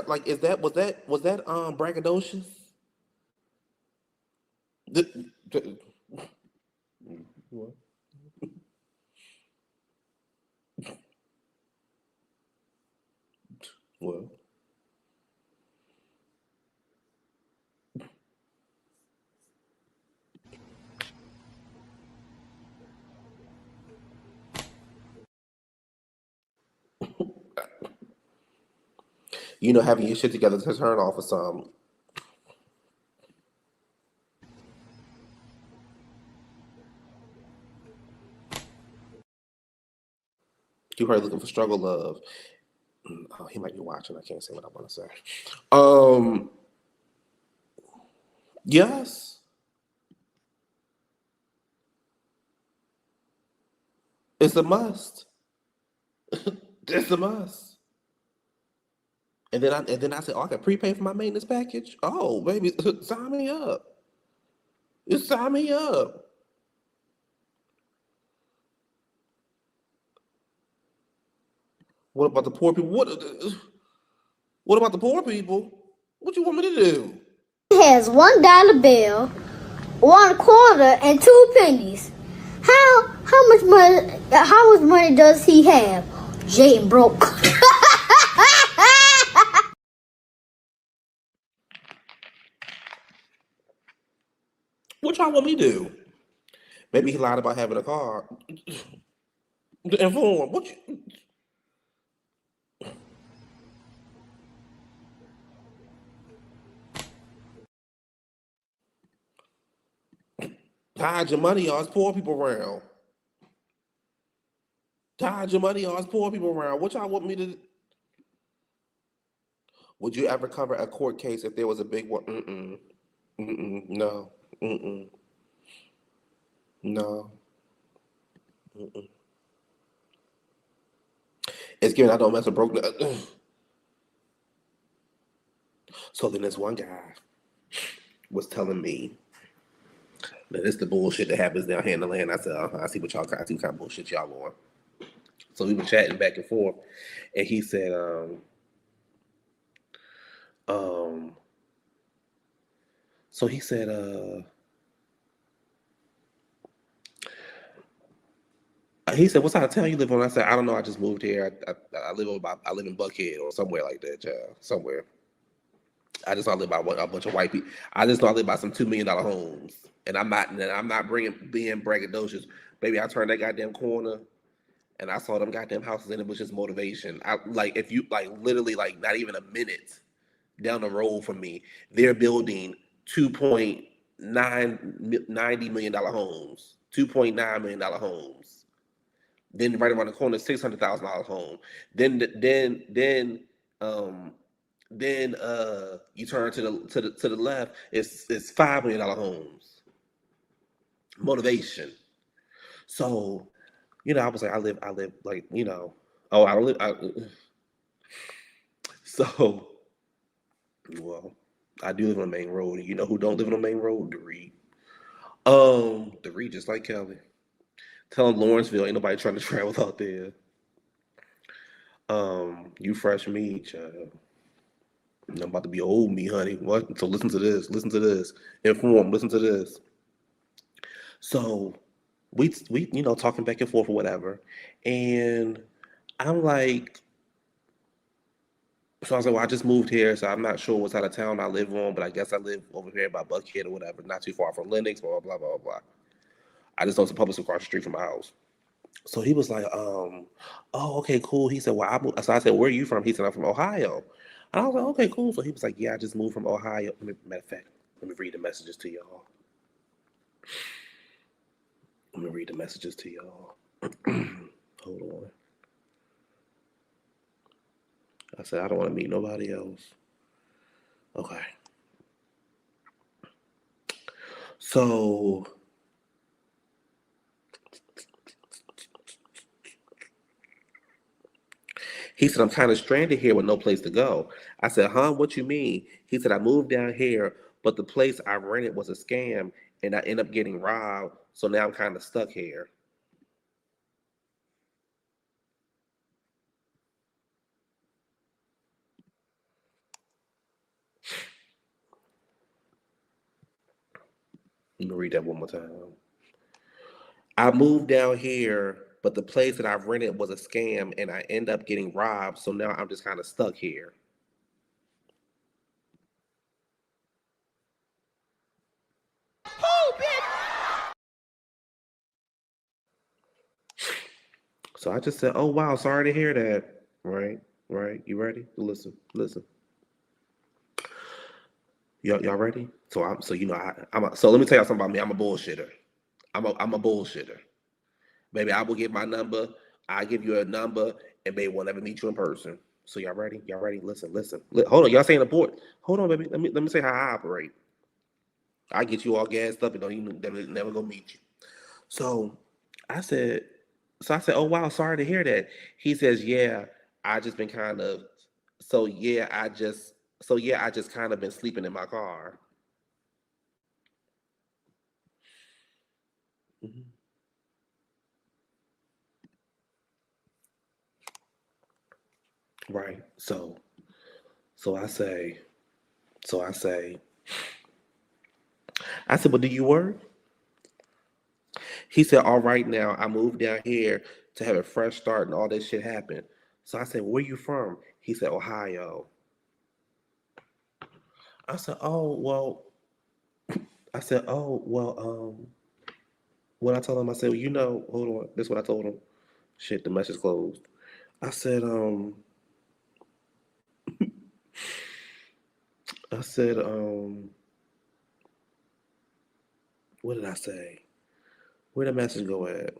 like was that braggadocious? What? Well, having your shit together to turn off or something. You probably looking for struggle love. Oh, he might be watching. I can't say what I want to say. Yes. It's a must. It's a must. And then I said, oh, I can prepay for my maintenance package. Oh, baby, sign me up. Just sign me up. What about the poor people? What about the poor people? What you want me to do? He has $1 bill, 1 quarter, and 2 pennies. How much money does he have? Jayden broke. What y'all want me to do? Maybe he lied about having a car. Inform. What you? Hide your money, y'all. It's poor people around. Hide your money, y'all. It's poor people around. What y'all want me to? Would you ever cover a court case if there was a big one? No. No. It's given I don't mess with broke. So then this one guy was telling me that it's the bullshit that happens down here in the land. I said, I see what kind of bullshit y'all on. So we were chatting back and forth, and he said, so he said, He said, "What side of town you live on?" I said, "I don't know. I just moved here. I live I live in Buckhead or somewhere like that, child. Somewhere. I just know I live by a bunch of white people. I just know I live by some $2 million homes, and I'm not being braggadocious, baby. I turned that goddamn corner, and I saw them goddamn houses, and it was just motivation. I like if you like literally like not even a minute down the road from me, they're building 2.990 million dollar homes, $2.9 million homes. Then right around the corner, $600,000 home. Then um you turn to the left, it's $5 million homes. Motivation. So, I was like, I live like, oh, I live so well, I do live on the main road. And you know who don't live on the main road? Dorit. Dorit just like Kelly. Tell him Lawrenceville ain't nobody trying to travel out there. You fresh meat, child. I'm about to be old me, honey. What? So listen to this. Listen to this. Inform. Listen to this. So we talking back and forth or whatever, and I'm like, so I was like, well, I just moved here, so I'm not sure what side of town I live on, but I guess I live over here by Buckhead or whatever, not too far from Lennox, blah blah blah blah blah. I just know it's a Publix across the street from my house. So he was like, oh, okay, cool. He said, well, so I said, where are you from? He said, I'm from Ohio. And I was like, okay, cool. So he was like, yeah, I just moved from Ohio. Matter of fact, let me read the messages to y'all. Let me read the messages to y'all. Hold on. I said, I don't want to meet nobody else. Okay. So he said, I'm kind of stranded here with no place to go. I said, huh? What you mean? He said, I moved down here, but the place I rented was a scam and I ended up getting robbed. So now I'm kind of stuck here. Let me read that one more time. I moved down here, but the place that I rented was a scam and I end up getting robbed. So now I'm just kind of stuck here. So I just said, oh, wow, sorry to hear that. Right, right. You ready? Listen, listen. Y'all ready? So let me tell y'all something about me. I'm a bullshitter. I'm a bullshitter. Baby, I will give my number. I give you a number, and baby, we'll never meet you in person. So y'all ready? Y'all ready? Listen, listen. Hold on, y'all saying abort. Hold on, baby. Let me say how I operate. I get you all gassed up and don't even never go meet you. So I said, oh wow, sorry to hear that. He says, yeah, I just been kind of, I just kind of been sleeping in my car. Mhm. Right. So I say, so I say, I said, well, do you work? He said, all right now, I moved down here to have a fresh start and all this shit happened. So I said, where you from? He said, Ohio. I said, oh, well, when I told him, I said, well, hold on, this is what I told him. Shit, the message closed. I said, I said, what did I say? Where the message go at?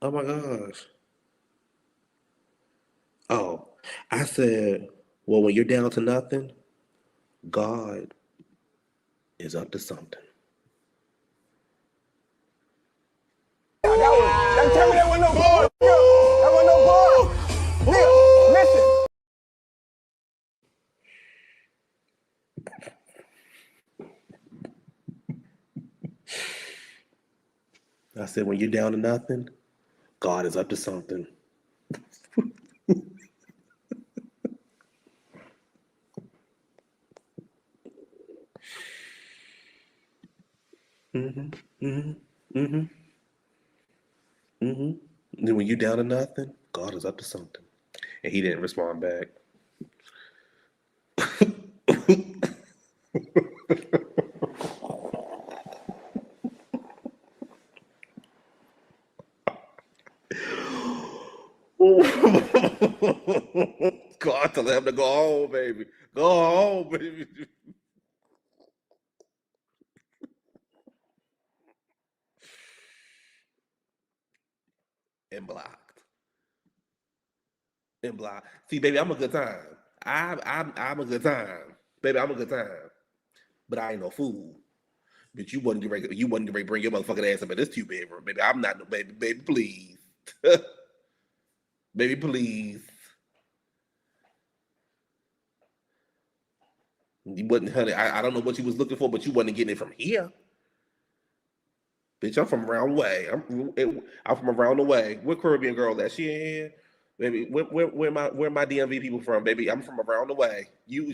Oh my gosh. Oh, I said, well, when you're down to nothing, God is up to something. That tell me that wasn't no bar. That wasn't no bar. Nigga, listen. I said, when you're down to nothing, God is up to something. Mm-hmm. Mm-hmm. Mm-hmm. Mm-hmm. Then when you down to nothing, God is up to something. And he didn't respond back. God told him to go home, baby. Go home, baby. And blocked. And blocked. See, baby, I'm a good time. I'm a good time. Baby, I'm a good time. But I ain't no fool. But you wasn't ready to bring your motherfucking ass up in this two bedroom, baby. I'm not no baby, baby, please. Baby, please. You wasn't, honey. I don't know what you was looking for, but you wasn't getting it from here. Bitch, I'm from around the way. I'm from around the way. Where Caribbean girl that she in here? Baby, where my DMV people from, baby? I'm from around the way. You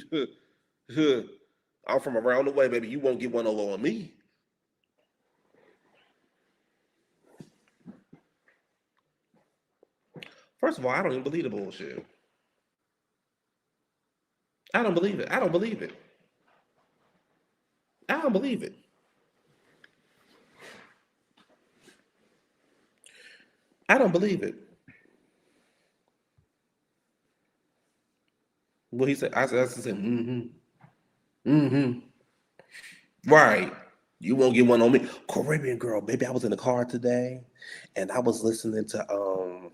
I'm from around the way, baby. You won't get one over on me. First of all, I don't even believe the bullshit. I don't believe it. I don't believe it. I don't believe it. I don't believe it. Well, he said, I said, mm-hmm. Right. You won't get one on me. Caribbean girl, baby, I was in the car today and I was listening to uh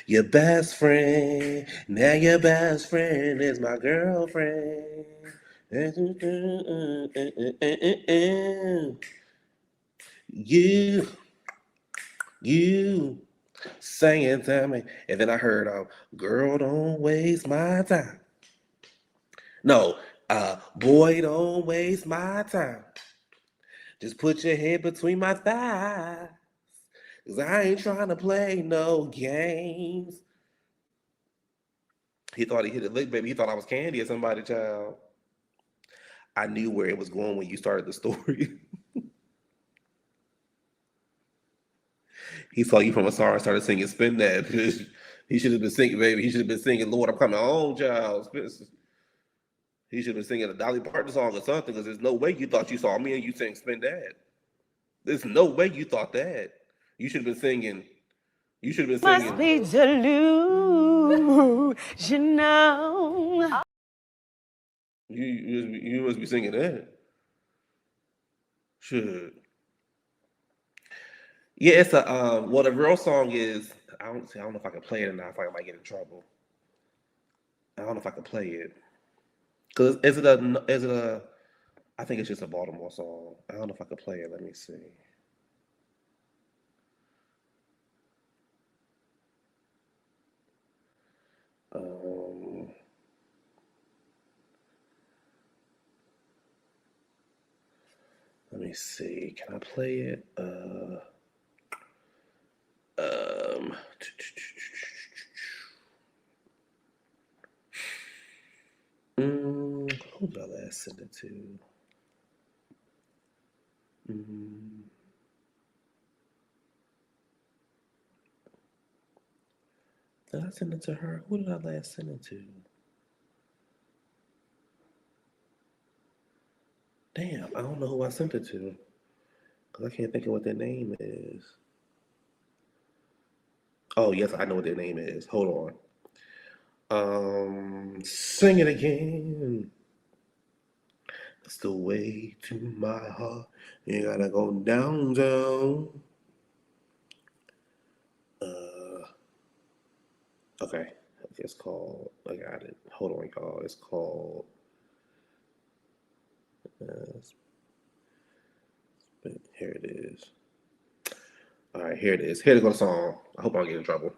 your best friend. Now your best friend is my girlfriend. You, you singing to me. And then I heard girl, don't waste my time. No, boy, don't waste my time. Just put your head between my thighs. Cause I ain't trying to play no games. He thought he hit a lick, baby. He thought I was Candy or somebody, child. I knew where it was going when you started the story. He saw you from a song and started singing Spin That. He should have been singing, baby. He should have been singing Lord, I'm coming home, child. He should have been singing a Dolly Parton song or something, because there's no way you thought you saw me and you sang Spin That. There's no way you thought that. You should have been singing. You should have been singing. Must be delusional. You must be singing that. Should. Yeah, it's a well the real song is I don't know if I can play it or not. I feel like I might get in trouble. I don't know if I can play it. Cause is it a I think it's just a Baltimore song. I don't know if I can play it. Let me see. Um let me see. Can I play it? Um who did I last send it to? Mm, did I send it to her? Who did I last send it to? Damn, I don't know who I sent it to. Because I can't think of what their name is. Oh, yes, I know what their name is. Hold on. Sing it again. That's the way to my heart. You gotta go down, down. Okay. It's called, I got it. Hold on, y'all. It's called, here it is. All right, here it is. Here to go the song. I hope I don't get in trouble.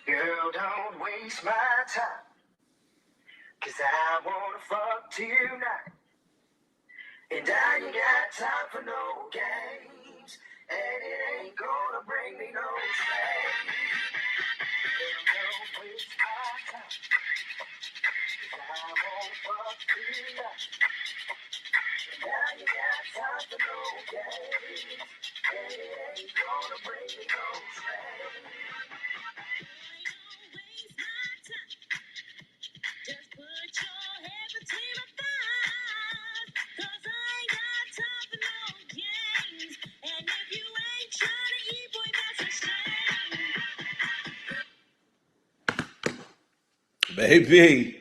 Girl, don't waste my time. Cause I wanna fuck tonight. And I ain't got time for no games. And it ain't gonna bring me no shame. Don't waste my time. Cause I Baby.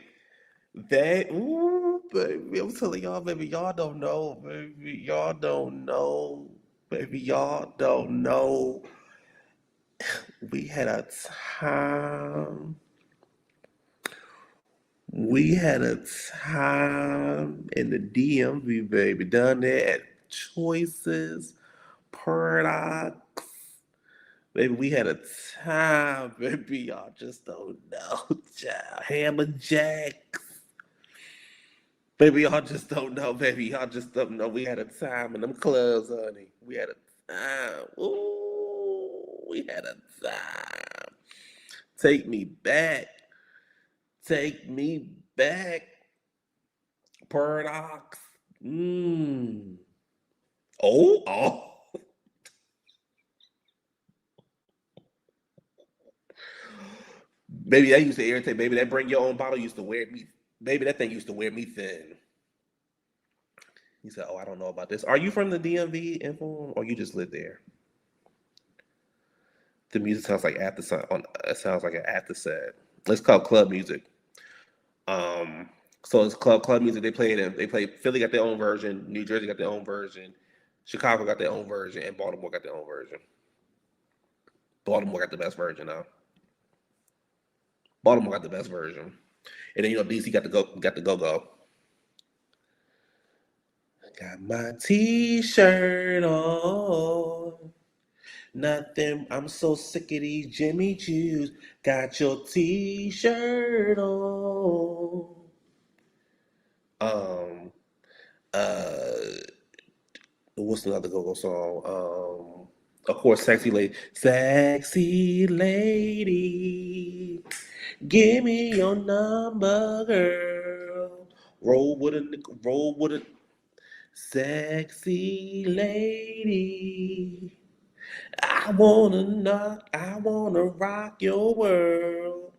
Baby, I'm telling y'all, baby, y'all don't know, baby, y'all don't know, baby, y'all don't know. We had a time, we had a time in the DMV, baby, done there at Choices, Paradox, baby, we had a time, baby, y'all just don't know, child, Hammer Jacks. Baby, y'all just don't know, baby. Y'all just don't know. We had a time in them clubs, honey. We had a time. Ooh, we had a time. Take me back. Take me back. Paradox. Mmm. Oh. Baby, that used to irritate. Baby, that bring your own bottle used to wear me. Baby, that thing used to wear me thin. He said, "Oh, I don't know about this. Are you from the DMV info, or you just live there?" The music sounds like after on. It sounds like an after set. It's called club music. So it's club music. They play it. They play. Philly got their own version. New Jersey got their own version. Chicago got their own version, and Baltimore got their own version. Baltimore got the best version now. Baltimore got the best version, and then DC got the go. Got my T-shirt on. Nothing. I'm so sick of these Jimmy Choos. Got your T-shirt on. Uh, what's another go-go song? Of course, Sexy Lady, give me your number, girl. Roll with a sexy lady. I wanna rock your world.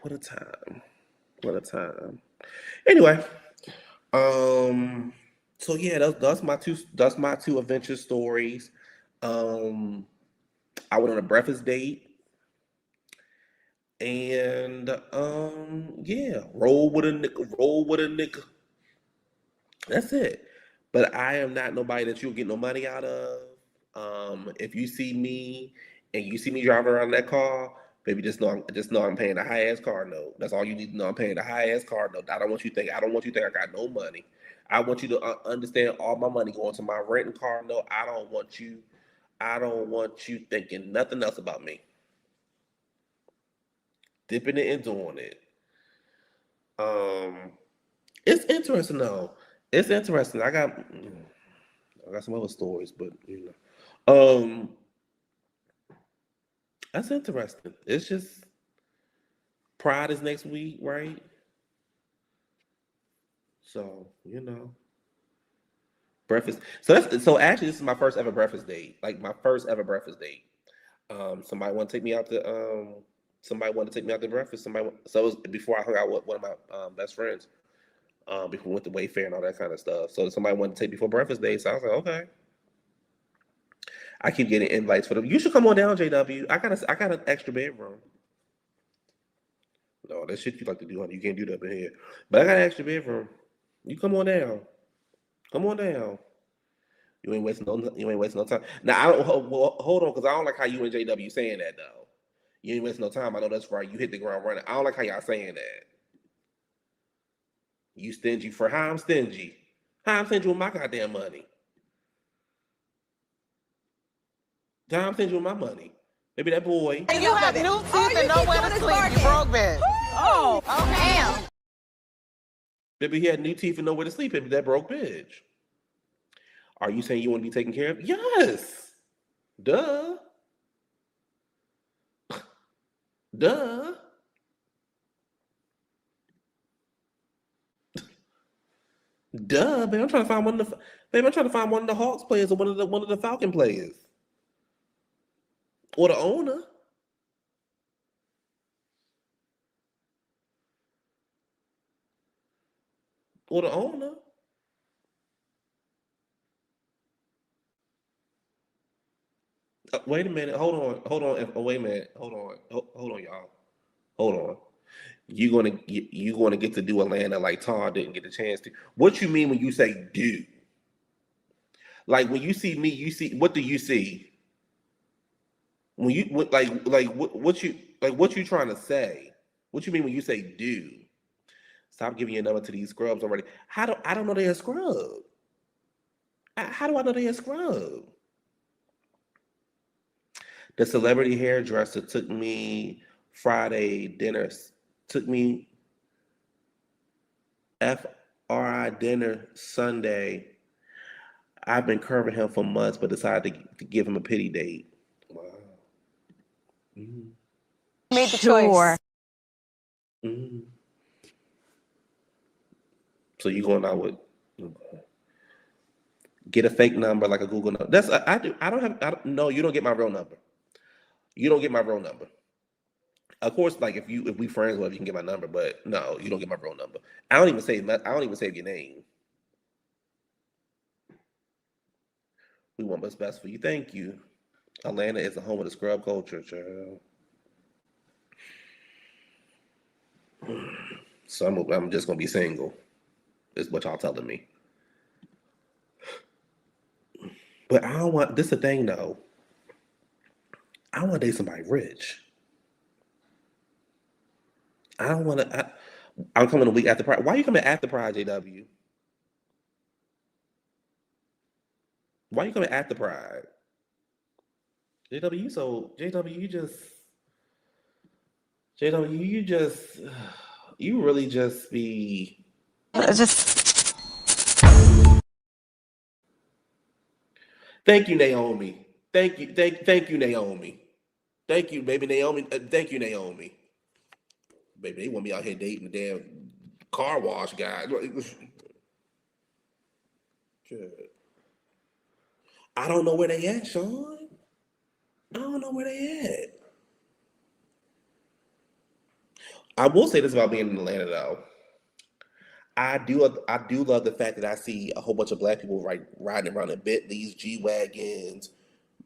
What a time. What a time. Anyway, so yeah, that's my two adventure stories. I went on a breakfast date and yeah, roll with a nigga. That's it. But I am not nobody that you'll get no money out of. If you see me and you see me driving around that car, baby, just know I'm paying a high ass car note. That's all you need to know. I'm paying a high ass car note. I don't want you to think I got no money. I want you to understand all my money going to my rent and car note. I don't want you thinking nothing else about me. Dipping it and doing it. It's interesting though. It's interesting. I got some other stories, but that's interesting. It's just Pride is next week, right? So breakfast. So actually, this is my first ever breakfast date. Like my first ever breakfast date. Somebody want to take me out to breakfast. So it was before I hung out with one of my best friends. Before we went to Wayfair and all that kind of stuff. So somebody wanted to take me for breakfast date. So I was like, okay. I keep getting invites for them. You should come on down, JW. I got an extra bedroom. No, that shit you like to do, honey. You can't do that in here. But I got an extra bedroom. You come on down. Come on down. You ain't wasting no time. Now I don't hold on, because I don't like how you and JW saying that though. You ain't wasting no time. I know that's right. You hit the ground running. I don't like how y'all saying that. You stingy for how I'm stingy. How I'm stingy with my goddamn money. How I'm stingy with my money. Maybe that boy. And you have new teeth and nowhere to sleep. You broke, bitch. Oh, damn. Maybe he had new teeth and nowhere to sleep. Maybe that broke bitch. Are you saying you want to be taken care of? Yes. Duh. Duh. Duh, babe. I'm trying to find one of the babe. I'm trying to find one of the Hawks players or one of the Falcon players. Or the owner. Or the owner. Wait a minute. Hold on. Hold on. Wait a minute. Hold on. Hold on, y'all. Hold on. You gonna get to do Atlanta like Tom didn't get a chance to. What you mean when you say do? Like when you see me, you see what do you see? When you what you trying to say? What you mean when you say do? Stop giving your number to these scrubs already. I don't know they're a scrub. How do I know they're a scrub? The celebrity hairdresser took me Friday dinner. Took me FRI dinner Sunday. I've been curving him for months, but decided to give him a pity date. Wow. Mm-hmm. Made the choice. Mm-hmm. So you going out with get a fake number like a Google number. That's I do. No, you don't get my real number. You don't get my real number. Of course, like if we friends, well, you can get my number, but no, you don't get my real number. I don't even save your name. We want what's best for you. Thank you. Atlanta is the home of the scrub culture, child. So I'm just gonna be single. Is what y'all telling me. But I don't want this. The thing though. I want to date somebody rich. I don't want to. I'm coming a week after Pride. Why are you coming after Pride, JW? Why are you coming after Pride? JW, you really just be. Just Thank you, Naomi. Thank you, Naomi. Thank you, baby Naomi. Thank you, Naomi. Baby, they want me out here dating the damn car wash guy. I don't know where they at, Sean. I don't know where they at. I will say this about being in Atlanta, though. I do love the fact that I see a whole bunch of black people riding around in Bentleys, G wagons,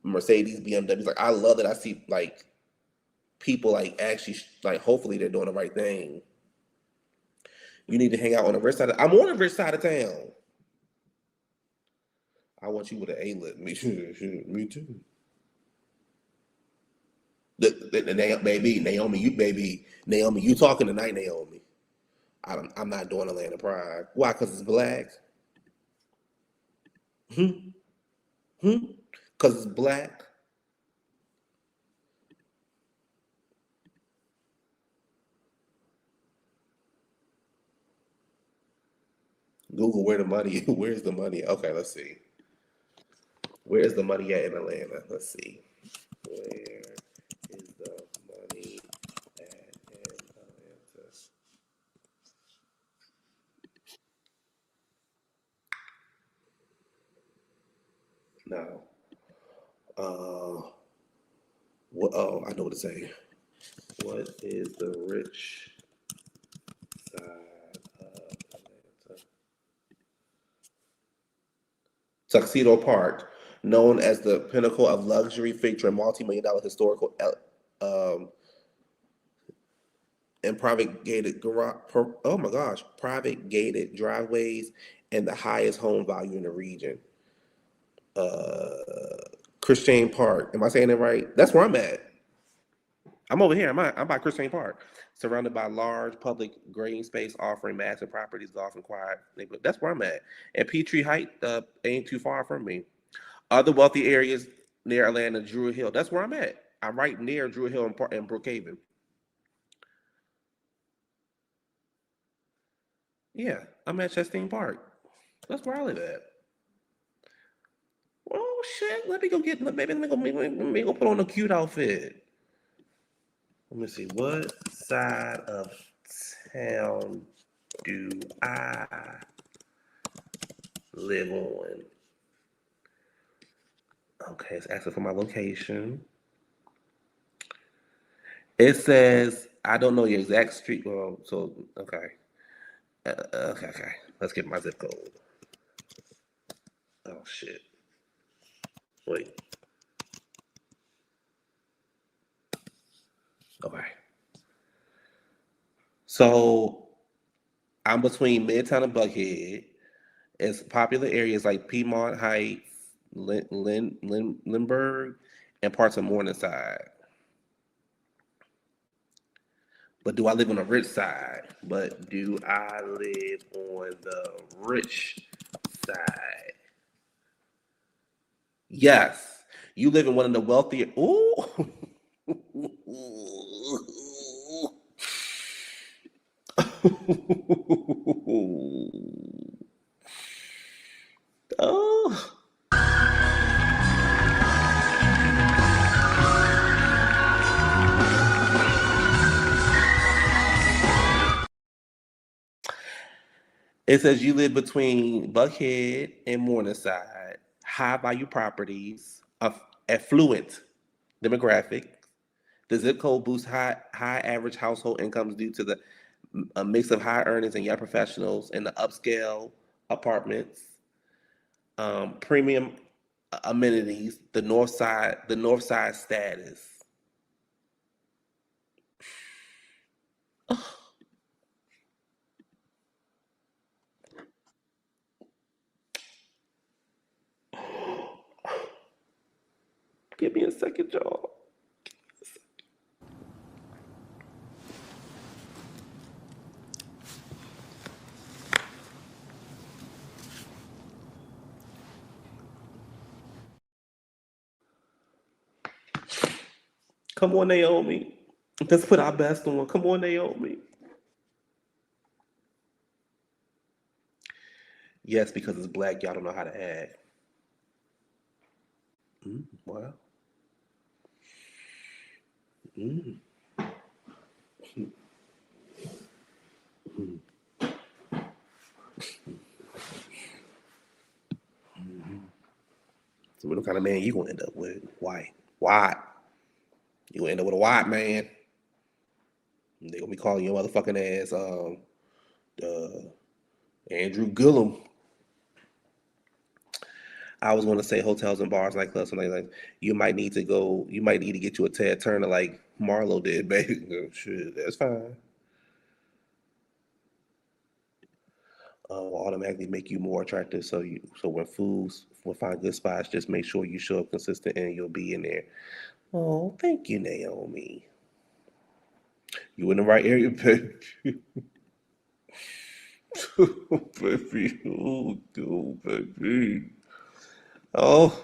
Mercedes, BMWs. Like I love that I see like people like actually like hopefully they're doing the right thing. You need to hang out on the rich side. I'm on the rich side of town. I want you with an A-lip. Me too. Naomi, you talking tonight, Naomi. I'm not doing Atlanta Pride. Why? Because it's black. Because it's black. Google where's the money? Okay, let's see. Where's the money at in Atlanta? Let's see. Where is the money at in Atlanta? No. What? Oh, I know what to say. What is the rich side of Atlanta? Tuxedo Park, known as the pinnacle of luxury, featuring multi-million-dollar historical and private gated garage. Oh my gosh, private gated driveways and the highest home value in the region. Christian Park. Am I saying it right? That's where I'm at. I'm over here. I'm by Christian Park, surrounded by large public green space, offering massive properties, golf and quiet neighborhood. That's where I'm at. And Peachtree Height ain't too far from me. Other wealthy areas near Atlanta, Druid Hill. That's where I'm at. I'm right near Druid Hill and Brookhaven. Yeah, I'm at Chastain Park. That's where I live at. Oh shit! Let me go put on a cute outfit. Let me see. What side of town do I live on? Okay, it's asking for my location. It says I don't know your exact street. Well, so okay, okay. Let's get my zip code. Oh shit! Wait. Okay. So I'm between Midtown and Buckhead. It's popular areas like Piedmont Heights, Lindbergh, and parts of Morningside. But do I live on the rich side? But do I live on the rich side? Yes. You live in one of the wealthier. Ooh. Oh. It says you live between Buckhead and Morningside, high value properties, of affluent demographic. The zip code boosts high average household incomes due to the a mix of high earnings and young professionals in the upscale apartments, premium amenities, the north side status. Give me a second, y'all. Come on, Naomi. Let's put our best on. Come on, Naomi. Yes, because it's black, y'all don't know how to act. Wow. Mm. So what kind of man you gonna end up with? White. White. You gonna end up with a white man. They gonna be calling your motherfucking ass Andrew Gillum. I was gonna say hotels and bars, nightclubs, something like you might need to go. You might need to get you a Ted Turner like Marlo did, baby. Shit, that's fine. Will automatically make you more attractive. So when find good spots, just make sure you show up consistent and you'll be in there. Oh, thank you, Naomi. You in the right area, baby. Baby, oh, baby. Oh,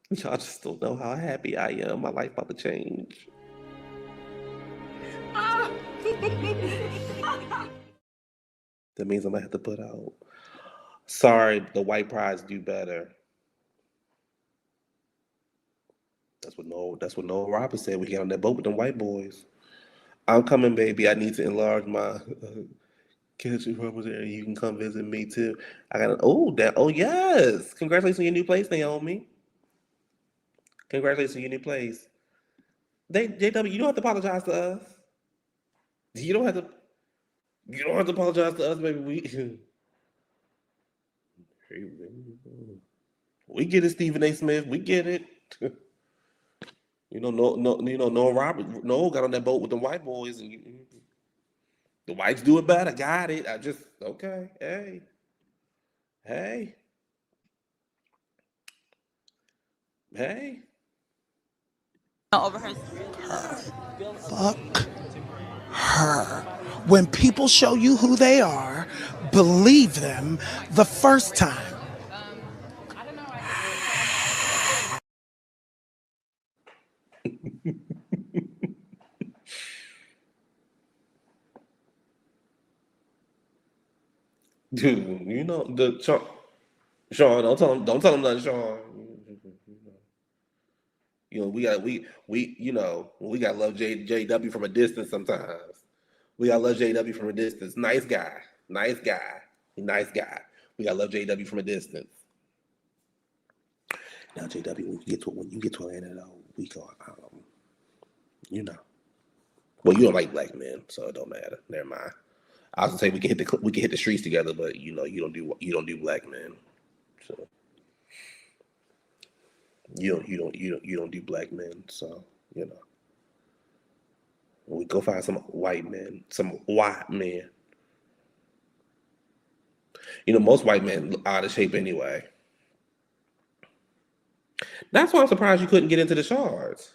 y'all just don't know how happy I am. My life about to change. That means I'm gonna have to put out. Sorry, the white prides do better. That's what Noah Roberts said. We get on that boat with them white boys. I'm coming, baby. I need to enlarge my kitchen purpose area. You can come visit me too. I got oh yes. Congratulations on your new place, Naomi. Congratulations on your new place. JW, you don't have to apologize to us. You don't have to apologize to us, baby. We get it, Stephen A. Smith. We get it. Noah Robert, Noah got on that boat with the white boys, and the whites do it better. Got it. I just okay. Hey. Over her. Fuck her. When people show you who they are, believe them the first time. Dude, Sean, don't tell him nothing, Sean. You know, we gotta love JW from a distance sometimes. We gotta love JW from a distance. Nice guy. Nice guy. Nice guy. We gotta love JW from a distance. Now, JW, when you get to Atlanta, though, we go, you know. Well, you don't like black men, so it don't matter. Never mind. I was gonna say we can hit the streets together, but you know, you don't do black men. So you don't do black men. So you know, we go find some white men, some white men. You know, most white men look out of shape anyway. That's why I'm surprised you couldn't get into the charts.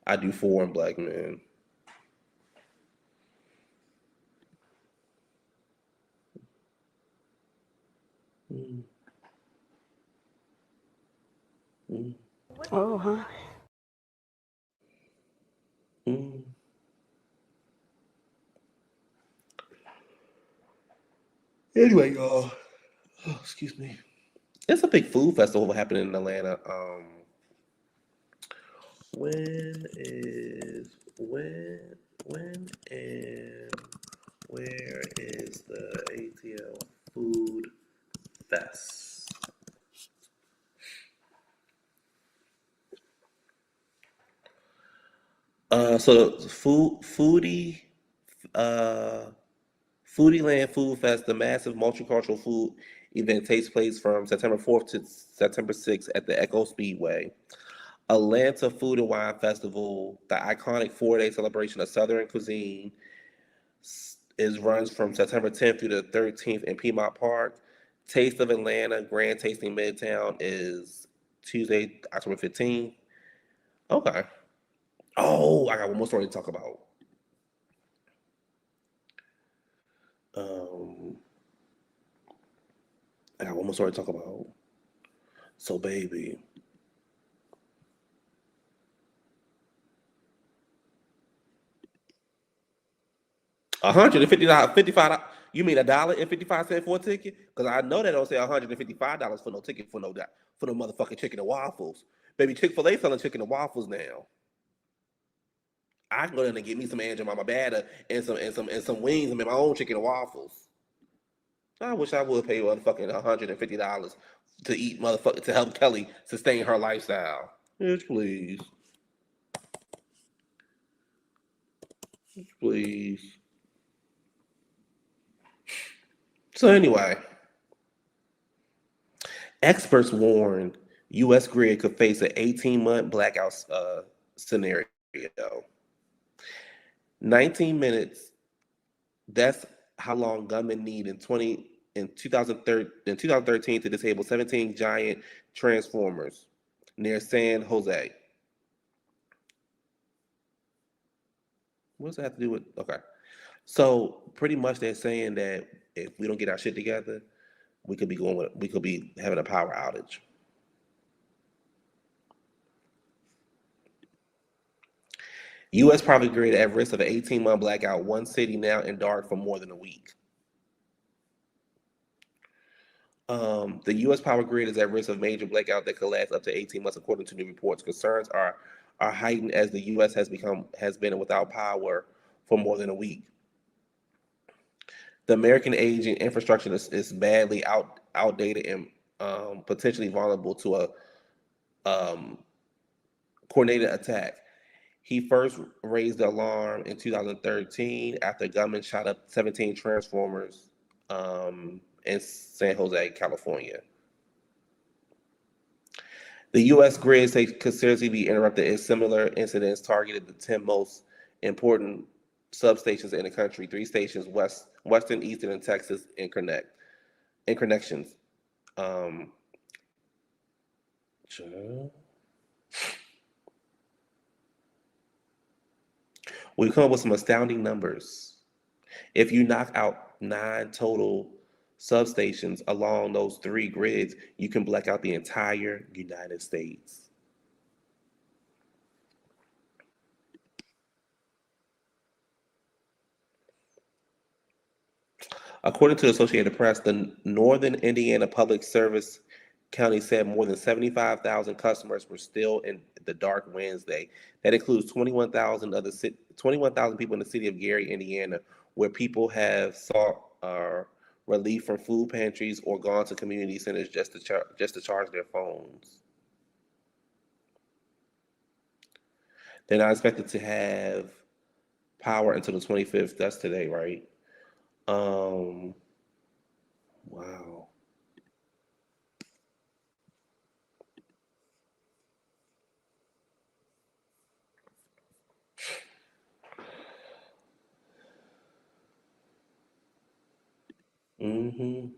I do foreign black men. Mm. Mm. Oh, huh? Mm. Anyway, y'all. Oh, excuse me. It's a big food festival happening in Atlanta. When and where is the ATL Food Fest? So uh, Foodie Land Food Fest, the massive multicultural food event, takes place from September 4th to September 6th at the Echo Speedway. Atlanta Food and Wine Festival, the iconic 4-day celebration of Southern cuisine, runs from September 10th through the 13th in Piedmont Park. Taste of Atlanta Grand Tasting Midtown is Tuesday, October 15th. Okay. Oh, I got one more story to talk about. I got one more story to talk about. So, baby. $150, $55. You mean $1.55 for a ticket? Because I know they don't say $155 for no ticket for no motherfucking chicken and waffles. Baby, Chick-fil-A selling chicken and waffles now. I can go in and get me some Aunt Jemima batter and some wings and make my own chicken and waffles. I wish I would pay motherfucking $150 to eat motherfucker to help Kelly sustain her lifestyle. Yes, please. Yes, please. So anyway, experts warn U.S. grid could face an 18-month blackout scenario. 19 minutes. That's how long gunmen need in 2013 to disable 17 giant transformers near San Jose. What does that have to do with? Okay, so pretty much they're saying that if we don't get our shit together, we could be having a power outage. U.S. power grid at risk of an 18-month blackout. One city now in dark for more than a week. The U.S. power grid is at risk of major blackout that could last up to 18 months, according to new reports. Concerns are heightened as the U.S. has been without power for more than a week. The American aging infrastructure is badly outdated and potentially vulnerable to a coordinated attack. He first raised the alarm in 2013 after gunmen shot up 17 transformers in San Jose, California. The U.S. grid could seriously be interrupted as similar incidents targeted the 10 most important substations in the country, 3 stations, western, eastern, and Texas, in connections. We come up with some astounding numbers. If you knock out 9 total substations along those 3 grids, you can black out the entire United States. According to the Associated Press, the Northern Indiana Public Service County said more than 75,000 customers were still in the dark Wednesday. That includes 21,000 people in the city of Gary, Indiana, where people have sought relief from food pantries or gone to community centers just to charge their phones. They're not expected to have power until the 25th. That's today, right? Wow.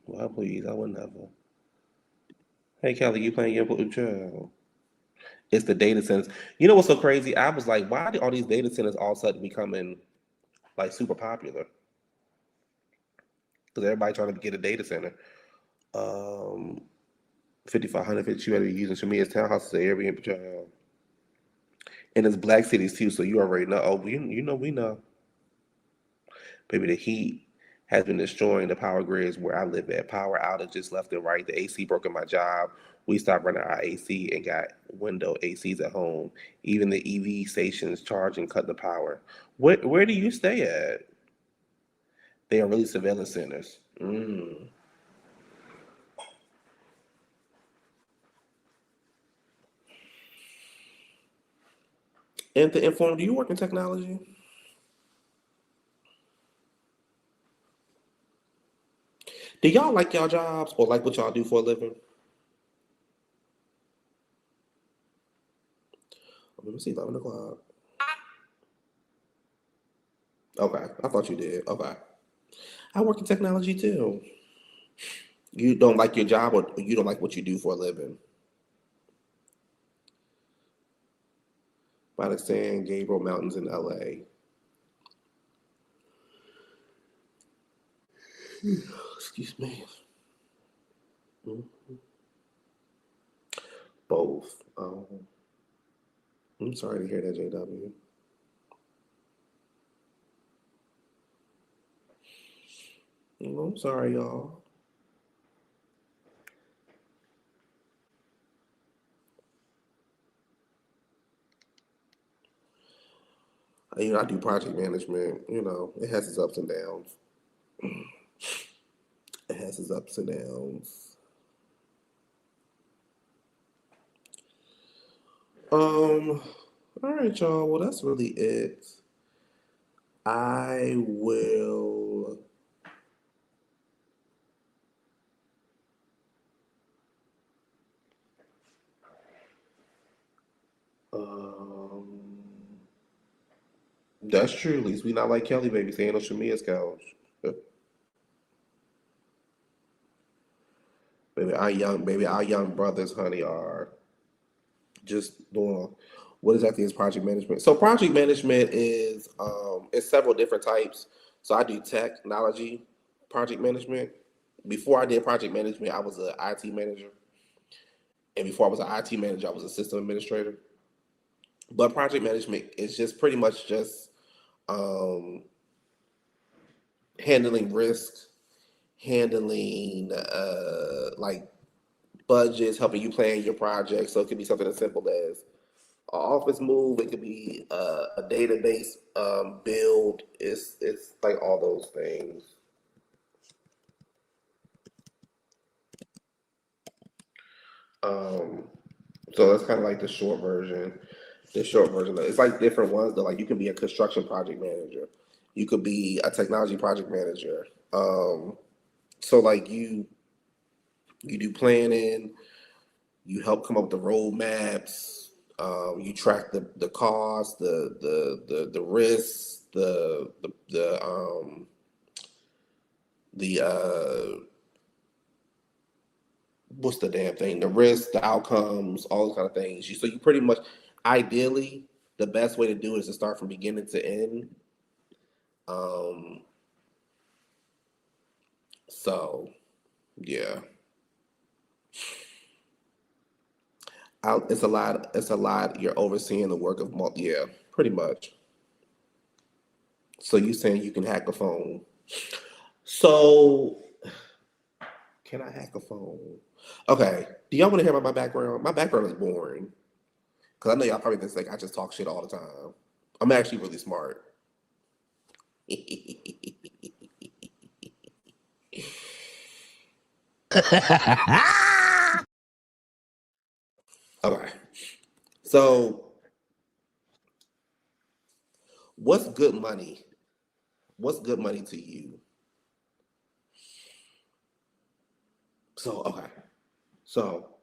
Well, please, I would never. Hey, Kelly, you playing your blue child? It's the data centers. You know what's so crazy? I was like, why did all these data centers all of a sudden becoming like super popular? Because everybody trying to get a data center. 5,500 you better be using Shamia's townhouse as an Airbnb child. And it's black cities too, so you already know. Oh, you know, we know. Maybe the heat has been destroying the power grids where I live at. Power outages left and right. The AC broke in my job. We stopped running our AC and got window ACs at home. Even the EV stations charge and cut the power. Where do you stay at? They are really surveillance centers. And to inform, do you work in technology? Do y'all like y'all jobs or like what y'all do for a living? Let me see, 11 o'clock. Okay, I thought you did. Okay. I work in technology too. You don't like your job or you don't like what you do for a living? By the San Gabriel Mountains in LA. Excuse me. Both. I'm sorry to hear that, JW. I'm sorry, y'all. You know, I do project management. You know, it has its ups and downs. It has its ups and downs. All right, y'all. Well, that's really it. I will. That's true. At least we not like Kelly baby staying on Shamia's couch. Baby, our young brothers, honey, are just doing what exactly is project management. So project management is it's several different types. So I do technology project management. Before I did project management, I was an IT manager. And before I was an IT manager, I was a system administrator. But project management is just pretty much just um, handling risk, handling like budgets, helping you plan your project. So it could be something as simple as an office move. It could be a database build. It's like all those things. So that's kind of like the short version. The short version. It's like different ones though. Like you can be a construction project manager. You could be a technology project manager. So like you do planning. You help come up with the roadmaps. You track the costs, the risks, the what's the damn thing? The risks, the outcomes, all those kind of things. So you pretty much, ideally, the best way to do it is to start from beginning to end. So yeah. It's a lot. It's a lot. You're overseeing the work of yeah, pretty much. So you saying you can hack a phone? So can I hack a phone? Okay. Do y'all want to hear about my background? My background is boring. Because I know y'all probably think I just talk shit all the time. I'm actually really smart. Okay. So, what's good money? What's good money to you? So, okay. So,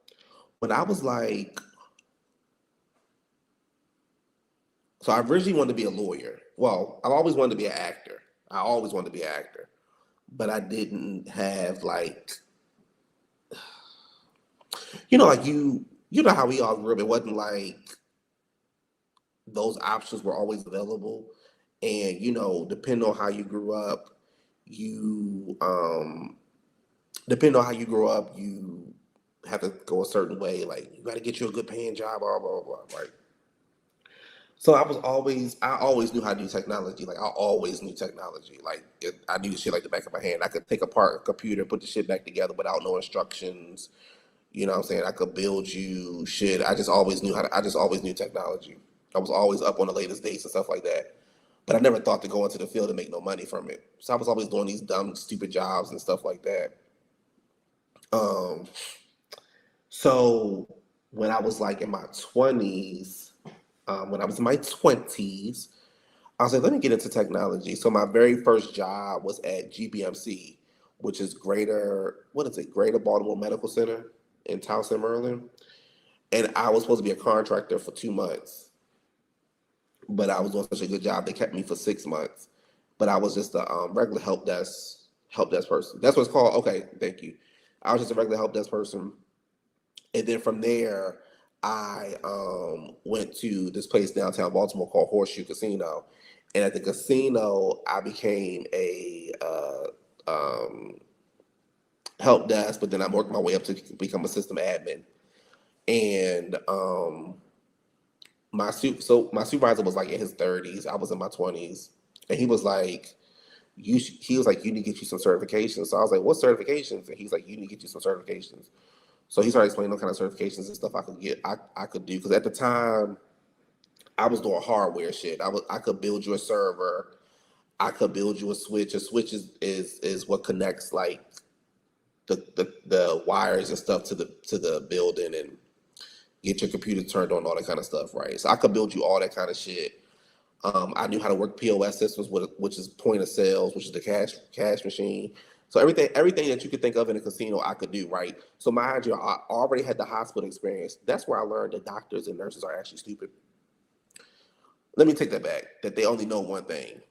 when I was like, so I originally wanted to be a lawyer. Well, I've always wanted to be an actor. I always wanted to be an actor. But I didn't have like, like you know how we all grew up. It wasn't like those options were always available. And, depending on how you grew up, you depending on how you grow up, you have to go a certain way. Like you got to get you a good paying job, blah blah blah, right? So I always knew how to do technology. Like I always knew technology. Like I knew the shit like the back of my hand. I could take apart a computer, put the shit back together without no instructions. You know what I'm saying? I could build you shit. I just always knew technology. I was always up on the latest dates and stuff like that. But I never thought to go into the field and make no money from it. So I was always doing these dumb, stupid jobs and stuff like that. Um, so when I was like in my 20s, when I was in my 20s, I was like, let me get into technology. So my very first job was at GBMC, which is Greater Baltimore Medical Center in Towson, Maryland. And I was supposed to be a contractor for 2 months, but I was doing such a good job, they kept me for 6 months. But I was just a regular help desk person. That's what it's called. Okay, thank you. I was just a regular help desk person. And then from there, I went to this place downtown Baltimore called Horseshoe Casino. And at the casino, I became a help desk, but then I worked my way up to become a system admin. And my supervisor was like in his 30s. I was in my 20s, and he was like, you need to get you some certifications. So I was like, what certifications? And he's like, you need to get you some certifications. So he started explaining what kind of certifications and stuff I could do. Because at the time, I was doing hardware shit. I could build you a server. I could build you a switch. A switch is what connects like the wires and stuff to the building and get your computer turned on, all that kind of stuff, right? So I could build you all that kind of shit. I knew how to work POS systems, which is point of sales, which is the cash machine. So everything that you could think of in a casino, I could do, right? So mind you, I already had the hospital experience. That's where I learned that doctors and nurses are actually stupid. Let me take that back. That they only know one thing.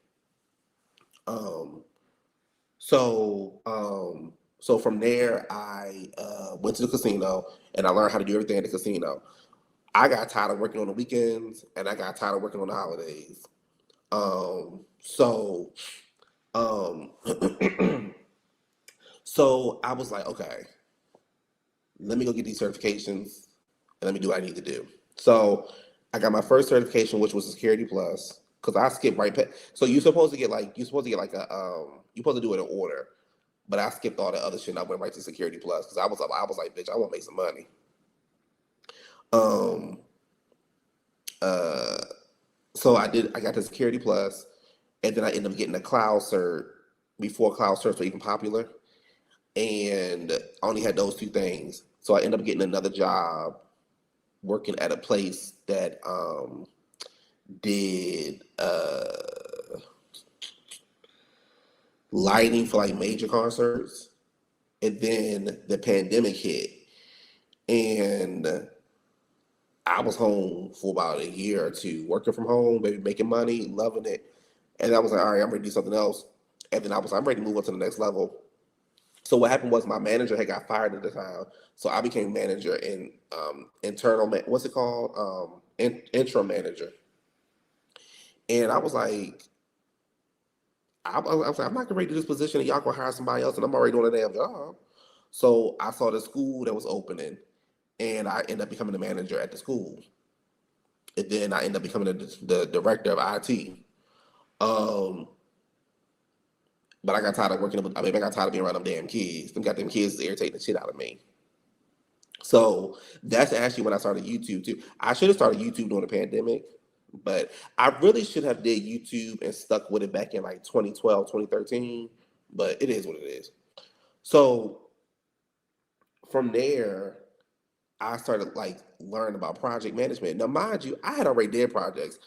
So from there, I went to the casino and I learned how to do everything at the casino. I got tired of working on the weekends and I got tired of working on the holidays. So so I was like, okay, let me go get these certifications and let me do what I need to do. So I got my first certification, which was Security Plus, because I skipped right past. So you're supposed to get like you're supposed to do it in order, but I skipped all the other shit and I went right to Security Plus because I was like, bitch, I want to make some money. So I got the Security Plus, and then I ended up getting a Cloud Cert before Cloud Certs were even popular, and I only had those two things. So I ended up getting another job working at a place that did lighting for like major concerts, and then the pandemic hit, and I was home for about a year or two, working from home, maybe making money, loving it. And I was like, all right, I'm ready to do something else. And then I'm ready to move on to the next level. So what happened was my manager had got fired at the time. So I became manager and what's it called? Interim manager. And I was like, I was like, I'm not ready to do this position and y'all gonna hire somebody else and I'm already doing a damn job. So I saw the school that was opening and I ended up becoming the manager at the school. And then I ended up becoming the director of IT. But I got tired of I got tired of being around them damn kids. Them goddamn kids irritating the shit out of me. So that's actually when I started YouTube too. I should have started YouTube during the pandemic, but I really should have did YouTube and stuck with it back in like 2012, 2013. But it is what it is. So from there, I started like learning about project management. Now, mind you, I had already did projects.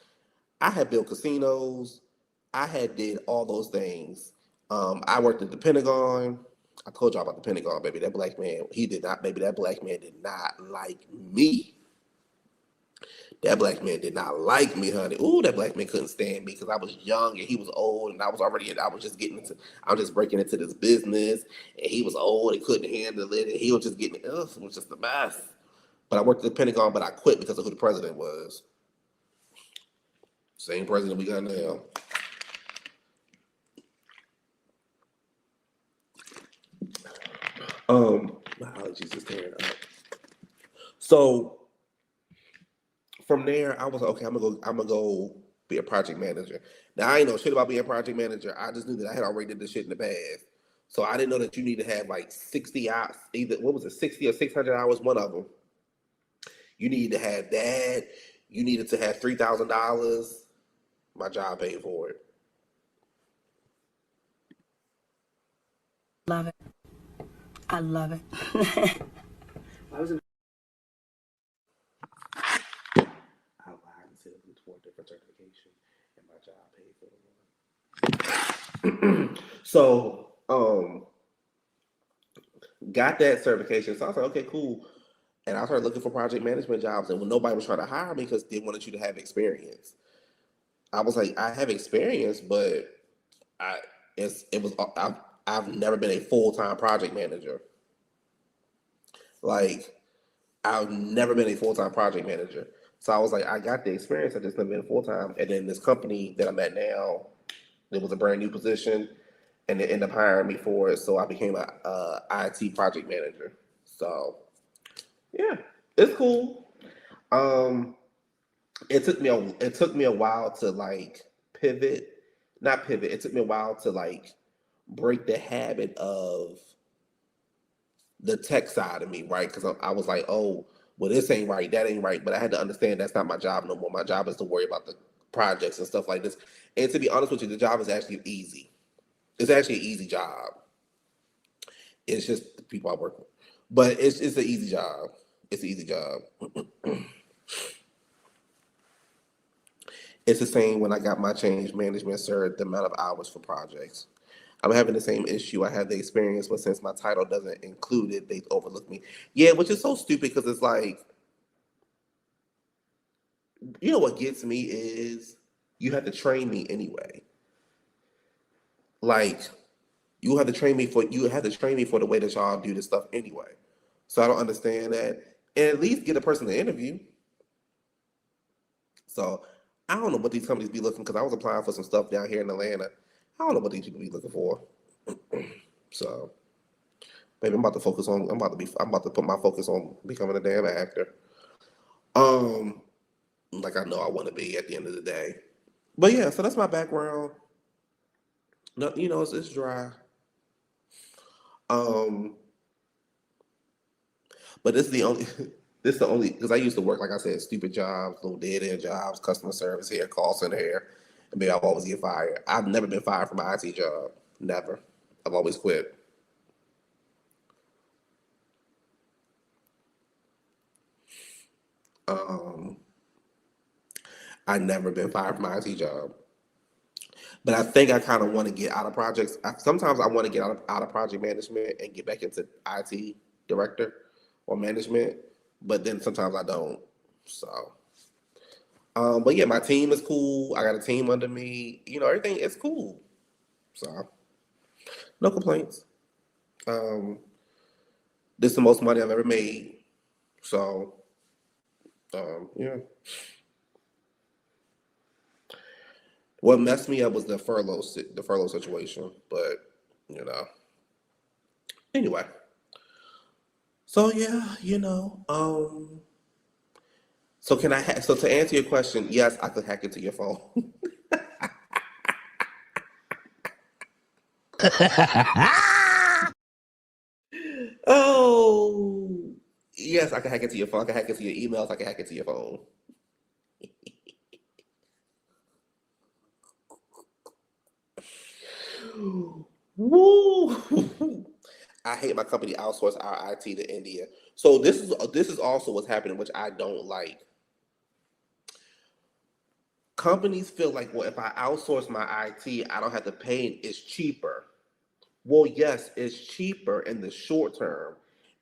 I had built casinos. I had did all those things. I worked at the Pentagon. I told y'all about the Pentagon, baby. That black man, he did not, baby. That black man did not like me. That black man did not like me, honey. Ooh, that black man couldn't stand me because I was young and he was old, and I was just getting into, I was just breaking into this business, and he was old and couldn't handle it, and he was just getting, ugh, it was just a mess. But I worked at the Pentagon, but I quit because of who the president was. Same president we got now. My allergies is tearing up. So from there, I was like, okay, I'm gonna go be a project manager. Now I ain't know shit about being a project manager. I just knew that I had already did this shit in the past. So I didn't know that you need to have like 60 hours, either what was it, 60 or 600 hours, one of them. You need to have that. You needed to have $3,000. My job paid for it. Love it. I love it. I lied and said it was for a different certification, and my job paid for it. So, got that certification. So I was like, okay, cool. And I started looking for project management jobs, and when nobody was trying to hire me because they wanted you to have experience, I was like, I have experience, but I've never been a full-time project manager. Like, I've never been a full-time project manager. So I was like, I got the experience, I just never been full-time. And then this company that I'm at now, it was a brand new position, and they ended up hiring me for it. So I became a IT project manager. So yeah, it's cool. It took me a while to like pivot, not pivot. It took me a while to like break the habit of the tech side of me, right? Because I was like, oh, well, this ain't right, that ain't right. But I had to understand that's not my job no more. My job is to worry about the projects and stuff like this. And to be honest with you, the job is actually easy. It's actually an easy job. It's just the people I work with. But it's an easy job. It's an easy job. It's the same when I got my change management cert, the amount of hours for projects. I'm having the same issue. I have the experience, but since my title doesn't include it, they overlook me. Yeah, which is so stupid because it's like, you know what gets me is you have to train me anyway. Like, you have to train me for the way that y'all do this stuff anyway. So I don't understand that. And at least get a person to interview. So I don't know what these companies be looking, because I was applying for some stuff down here in Atlanta. I don't know what these people be looking for. So, baby, I'm about to put my focus on becoming a damn actor. Like I know I want to be at the end of the day. But yeah, so that's my background. No, you know, it's dry. But this is the only because I used to work, like I said, stupid jobs, little dead end jobs, customer service here, call center here, and maybe I'll always get fired. I've never been fired from my IT job. Never. I've always quit. I've never been fired from my IT job. But I think I kind of want to get out of projects. Sometimes I want to get out of project management and get back into IT director or management, but then sometimes I don't. So, but yeah, my team is cool. I got a team under me. You know, everything is cool. So, no complaints. This is the most money I've ever made. So, yeah. What messed me up was the furlough situation, but you know. Anyway. So yeah, you know. So so to answer your question, yes, I could hack into your phone. Oh, yes, I can hack into your phone. I can hack into your emails. I can hack into your phone. Woo! I hate my company outsource our IT to India. So this is also what's happening, which I don't like. Companies feel like, well, if I outsource my IT, I don't have to pay. It's cheaper. Well, yes, it's cheaper in the short term.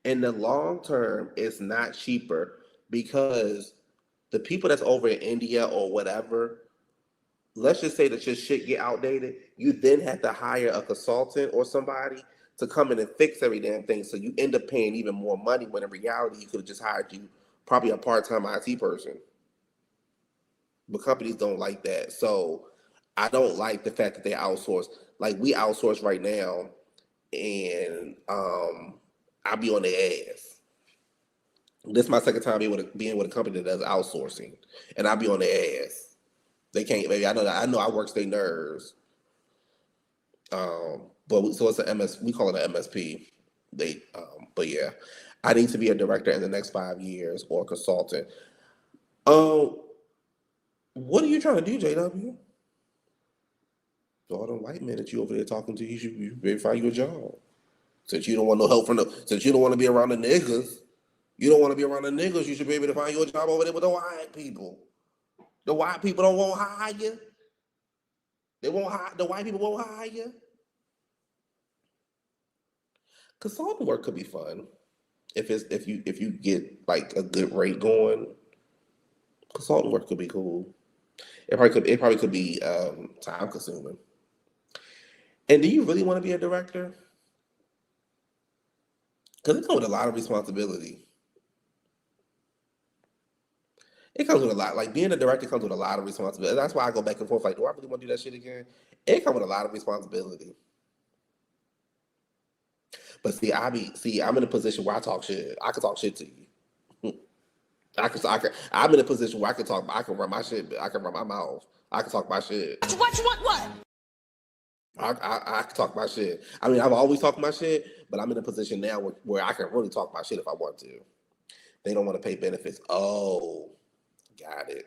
In the long term, it's not cheaper because the people that's over in India or whatever, let's just say that your shit get outdated, you then have to hire a consultant or somebody to come in and fix every damn thing. So you end up paying even more money when in reality you could have just hired you probably a part-time IT person. But companies don't like that. So I don't like the fact that they outsource. Like we outsource right now and I be on their ass. This is my second time being with a company that does outsourcing. And I be on their ass. They can't, baby. I know that. I know I works their nerves. So it's an MS. We call it an MSP. But yeah, I need to be a director in the next 5 years or a consultant. What are you trying to do, JW? All them white men that you over there talking to, you should better find you a job. Since you don't want no help since you don't want to be around the niggas, you don't want to be around the niggas. You should be able to find you a job over there with the white people. The white people don't want to hire you. They won't hire. The white people won't hire you. Consulting work could be fun if you get like a good rate going. Consulting work could be cool. It probably could be time consuming. And do you really want to be a director? Because it comes with a lot of responsibility. It comes with a lot. Like being a director comes with a lot of responsibility. That's why I go back and forth. Like, do I really want to do that shit again? It comes with a lot of responsibility. But I'm in a position where I talk shit. I can talk shit to you. I'm in a position where I can run my shit. I can run my mouth. I can talk my shit. What? I can talk my shit. I mean, I've always talked my shit, but I'm in a position now where I can really talk my shit if I want to. They don't want to pay benefits. Oh, got it.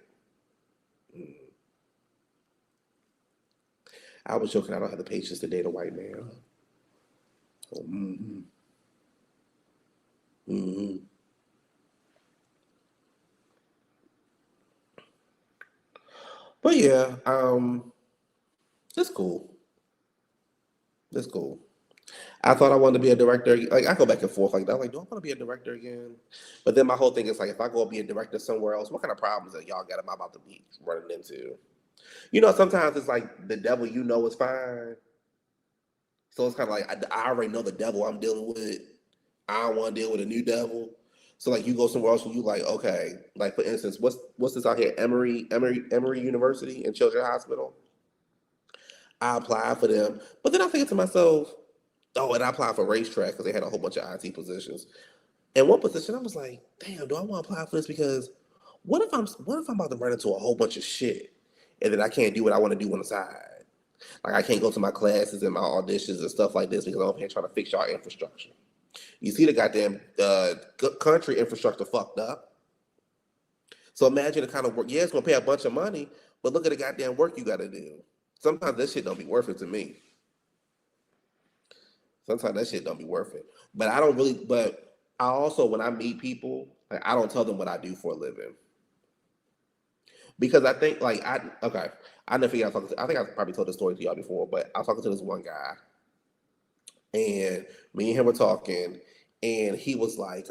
I was joking. I don't have the patience to date a white man. Oh, But yeah, it's cool. It's cool. I thought I wanted to be a director. Like I go back and forth like that. Like, do I want to be a director again? But then my whole thing is like, if I go be a director somewhere else, what kind of problems that y'all got am I about to be running into? You know, sometimes it's like the devil you know is fine. So it's kind of like I already know the devil I'm dealing with. I don't want to deal with a new devil. So like you go somewhere else where you like, okay, like for instance, what's this out here? Emory University and Children's Hospital. I applied for them, but then I think to myself, oh, and I applied for racetrack because they had a whole bunch of IT positions. And one position, I was like, damn, do I want to apply for this? Because what if I'm about to run into a whole bunch of shit and then I can't do what I want to do on the side? Like I can't go to my classes and my auditions and stuff like this because I'm here trying to fix y'all infrastructure. You see the goddamn country infrastructure fucked up. So imagine the kind of work. Yeah, it's gonna pay a bunch of money, but look at the goddamn work you got to do. Sometimes that shit don't be worth it to me. Sometimes that shit don't be worth it. But I don't really. But I also, when I meet people, like I don't tell them what I do for a living because I think like I never forget. I think I probably told this story to y'all before, but I was talking to this one guy, and me and him were talking, and he was like,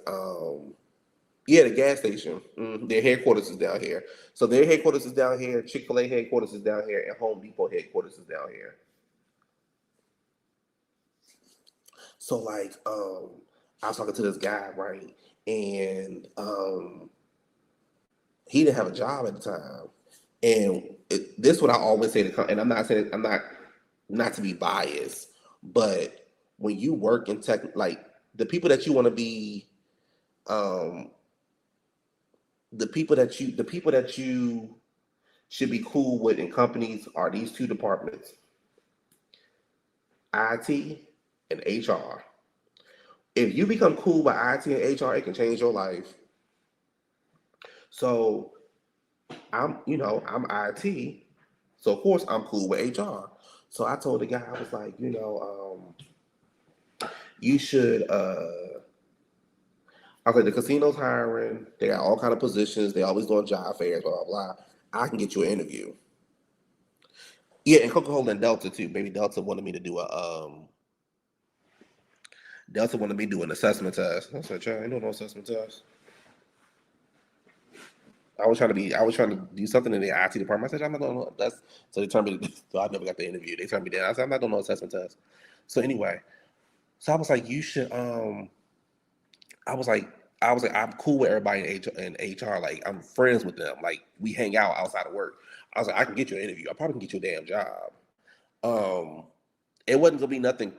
yeah, the gas station. Their headquarters is down here. So their headquarters is down here. Chick-fil-A headquarters is down here, and Home Depot headquarters is down here. So like, I was talking to this guy, right, and he didn't have a job at the time, and this is what I always say to, and I'm not saying not to be biased, but when you work in tech, like the people that you want to be, the people that you should be cool with in companies are these two departments, IT and HR. If you become cool with IT and HR, it can change your life. So I'm IT, so of course I'm cool with HR. So I told the guy, I was like, you should. I was like, the casino's hiring. They got all kind of positions. They always doing job fairs, blah blah blah. I can get you an interview. Yeah, and Coca-Cola and Delta too. Maybe Delta wanted me to do Delta wanted me to do an assessment test. I said, "Child, I ain't doing no assessment test." I was trying to do something in the IT department. I said, I'm not doing that's so they turned me so I never got the interview. They turned me down. I said, I'm not doing no assessment test. So anyway, so I was like, you should I was like I'm cool with everybody in HR. Like I'm friends with them. Like we hang out outside of work. I was like, I can get you an interview. I probably can get you a damn job. Um, it wasn't gonna be nothing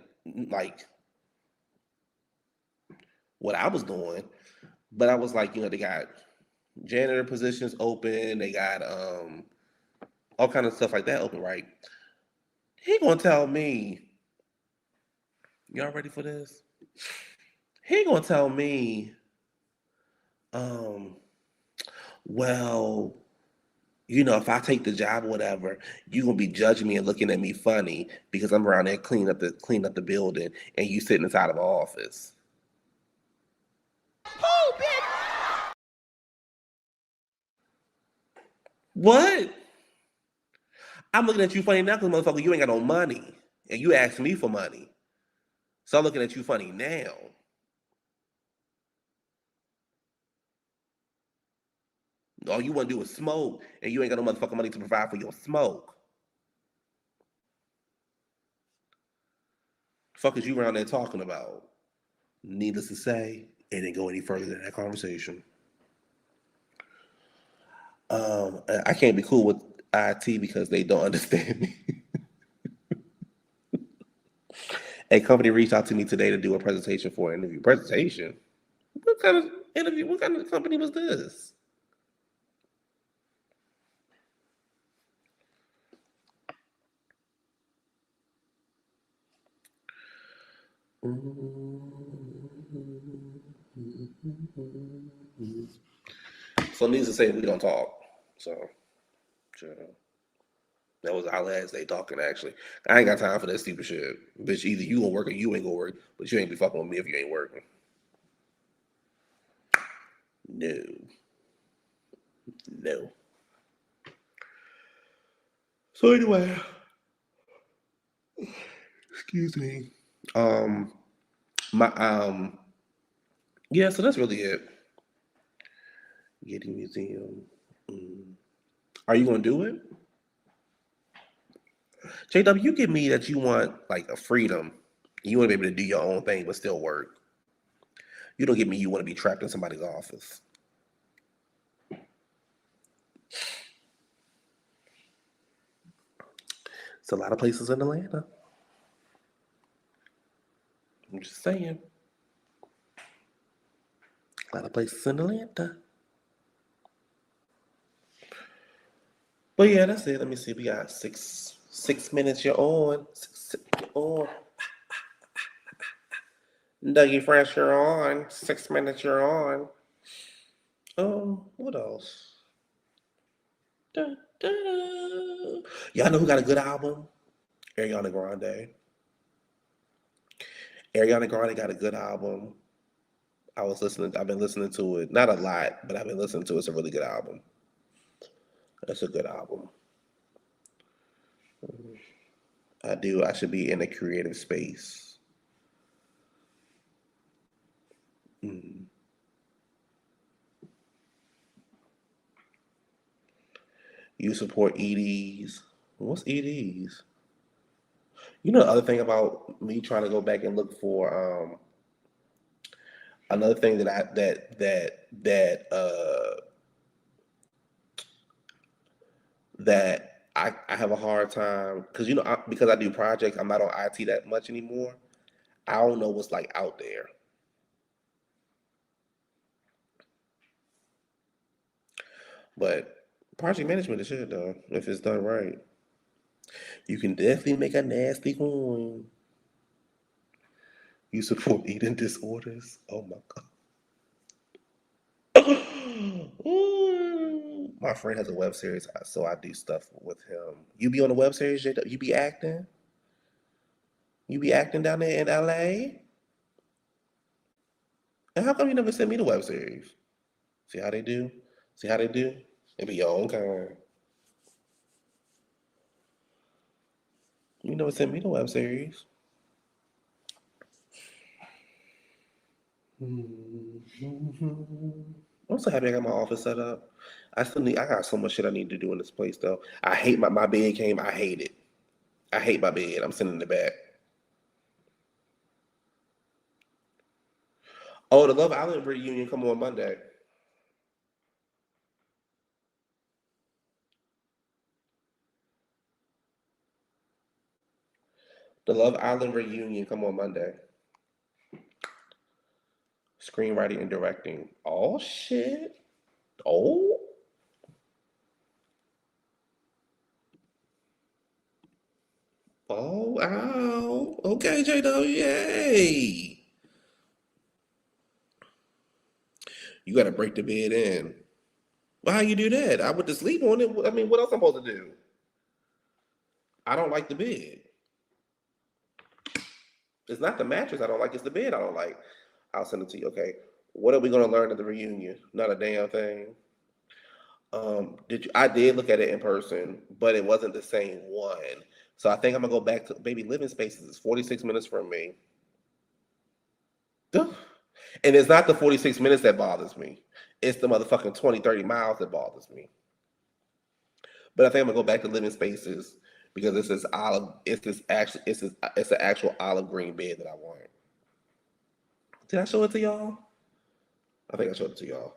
like what I was doing, but I was like, they got janitor positions open. They got all kind of stuff like that open, right? He gonna tell me, y'all ready for this? He gonna tell me, um, well, if I take the job or whatever, you gonna be judging me and looking at me funny because I'm around there cleaning up the building and you sitting inside of my office. Oh, bitch! What? I'm looking at you funny now because motherfucker, you ain't got no money. And you asked me for money. So I'm looking at you funny now. All you want to do is smoke, and you ain't got no motherfucking money to provide for your smoke. Fuck is you around there talking about? Needless to say, it didn't go any further than that conversation. I can't be cool with IT because they don't understand me. A company reached out to me today to do a presentation for an interview. Presentation? What kind of interview? What kind of company was this? So needless to say, we don't talk. So, sure. That was our last day talking, actually. I ain't got time for that stupid shit. Bitch, either you gonna work or you ain't gonna work, but you ain't be fucking with me if you ain't working. No. No. So anyway, excuse me. My yeah, so that's really it. Getty Museum. Are you gonna do it? JW, you give me that you want like a freedom. You want to be able to do your own thing but still work. You don't give me you want to be trapped in somebody's office. It's a lot of places in Atlanta. I'm just saying. A lot of places in Atlanta. But yeah, that's it. Let me see. We got six minutes. You're on. You're on. Dougie Fresh, you're on. 6 minutes, you're on. What else? Da, da, da. Y'all know who got a good album? Ariana Grande. Ariana Grande got a good album. I've been listening to it. Not a lot, but I've been listening to it. It's a really good album. That's a good album. I should be in a creative space. You support EDs. What's EDs? The other thing about me trying to go back and look for another thing that I have a hard time because because I do projects, I'm not on IT that much anymore. I don't know what's like out there. But project management is shit though, if it's done right. You can definitely make a nasty coin. You support eating disorders? Oh my god. Ooh. My friend has a web series, so I do stuff with him. You be on the web series, J? You be acting? You be acting down there in LA? And how come you never sent me the web series? See how they do? See how they do? It be your own kind. You never sent me the web series. I'm so happy I got my office set up. I got so much shit I need to do in this place though. I hate my bed came, I hate it. I hate my bed. I'm sitting in the back. Oh, the Love Island reunion come on Monday. The Love Island reunion come on Monday. Screenwriting and directing. Oh shit. Oh. Oh wow. Okay, JW. Yay. You gotta break the bed in. Well, how you do that? I went to sleep on it. I mean, what else I'm supposed to do? I don't like the bed. It's not the mattress I don't like, it's the bed I don't like. I'll send it to you. Okay. What are we gonna learn at the reunion? Not a damn thing. I did look at it in person, but it wasn't the same one. So I think I'm gonna go back to baby living spaces. It's 46 minutes from me. Duh. And it's not the 46 minutes that bothers me. It's the motherfucking 20, 30 miles that bothers me. But I think I'm gonna go back to living spaces because it's an actual olive green bed that I want. Did I show it to y'all? I think I showed it to y'all.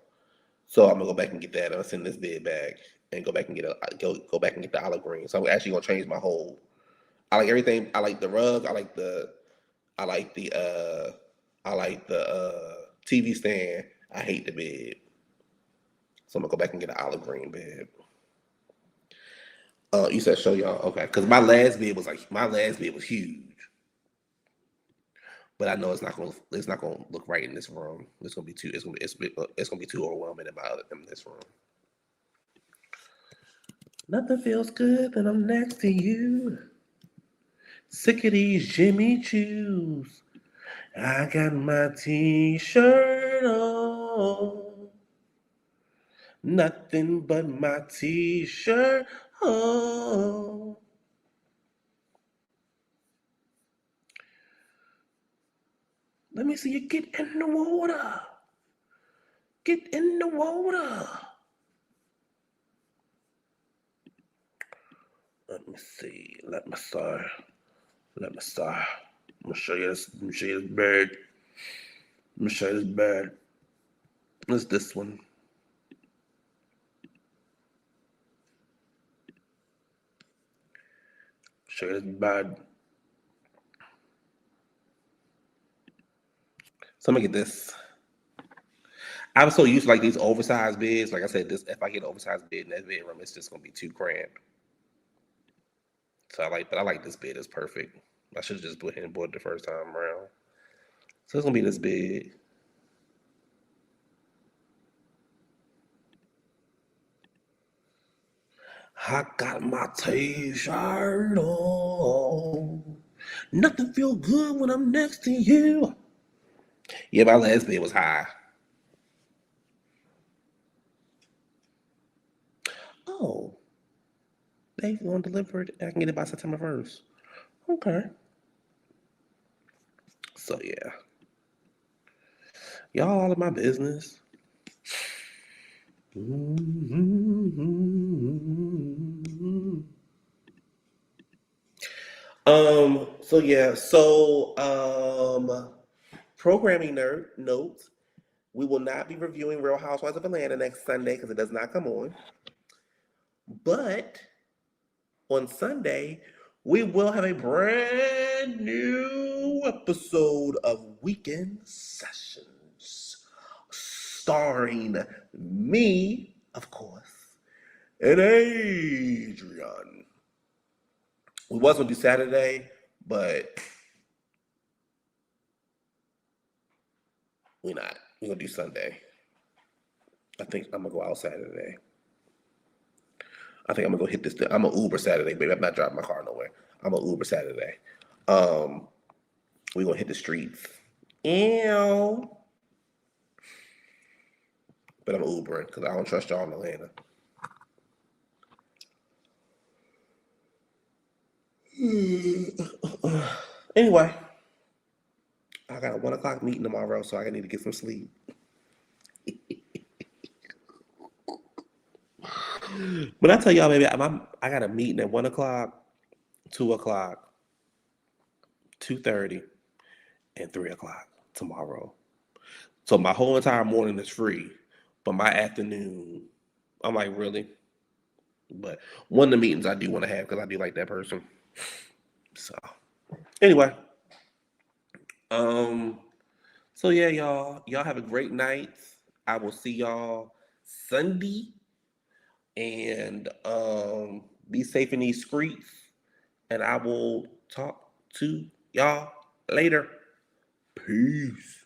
So I'm gonna go back and get that. I'm gonna send this bed back and go back and get the olive green. So I'm actually gonna change my whole. I like everything. I like the rug. I like the TV stand. I hate the bed. So I'm gonna go back and get an olive green bed. You said show y'all, okay? Because my last bed was huge, but I know it's not gonna look right in this room. It's gonna be too overwhelming in this room. Nothing feels good when I'm next to you. Sick of these Jimmy Choos. I got my T-shirt on. Nothing but my T-shirt on. Let me see you get in the water. Get in the water. Let me see. Let me start. I'm gonna show you this. Let me show you this bird. What's this one? Show you this bird. So I'm gonna get this. I'm so used to like these oversized beds. Like I said, if I get an oversized bed in that bedroom, it's just gonna be too cramped. So I like this bed. It's perfect. I should have just put it and bought it the first time around. So it's gonna be this bed. I got my T-shirt on. Nothing feel good when I'm next to you. Yeah, my last bid was high. Oh, they gonna deliver it. I can get it by September 1st. Okay. So yeah, y'all all in my business. So yeah, programming nerd notes. We will not be reviewing Real Housewives of Atlanta next Sunday because it does not come on. But on Sunday, we will have a brand new episode of Weekend Sessions, starring me, of course, and Adriene. We was gonna do Saturday, but We're not. We're gonna do Sunday. I think I'm gonna go out Saturday. I think I'm gonna go hit this. I'm a Uber Saturday, baby. I'm not driving my car nowhere. I'm a Uber Saturday. We're gonna hit the streets. Ew. But I'm Ubering because I don't trust y'all in Atlanta. Anyway, I got a 1 o'clock meeting tomorrow, so I need to get some sleep. But I tell y'all, baby, I got a meeting at 1 o'clock, 2 o'clock, 2:30, and 3 o'clock tomorrow. So my whole entire morning is free, but my afternoon, I'm like, really? But one of the meetings I do want to have because I do like that person. So anyway, so yeah, y'all have a great night. I will see y'all Sunday, and be safe in these streets, and I will talk to y'all later. Peace.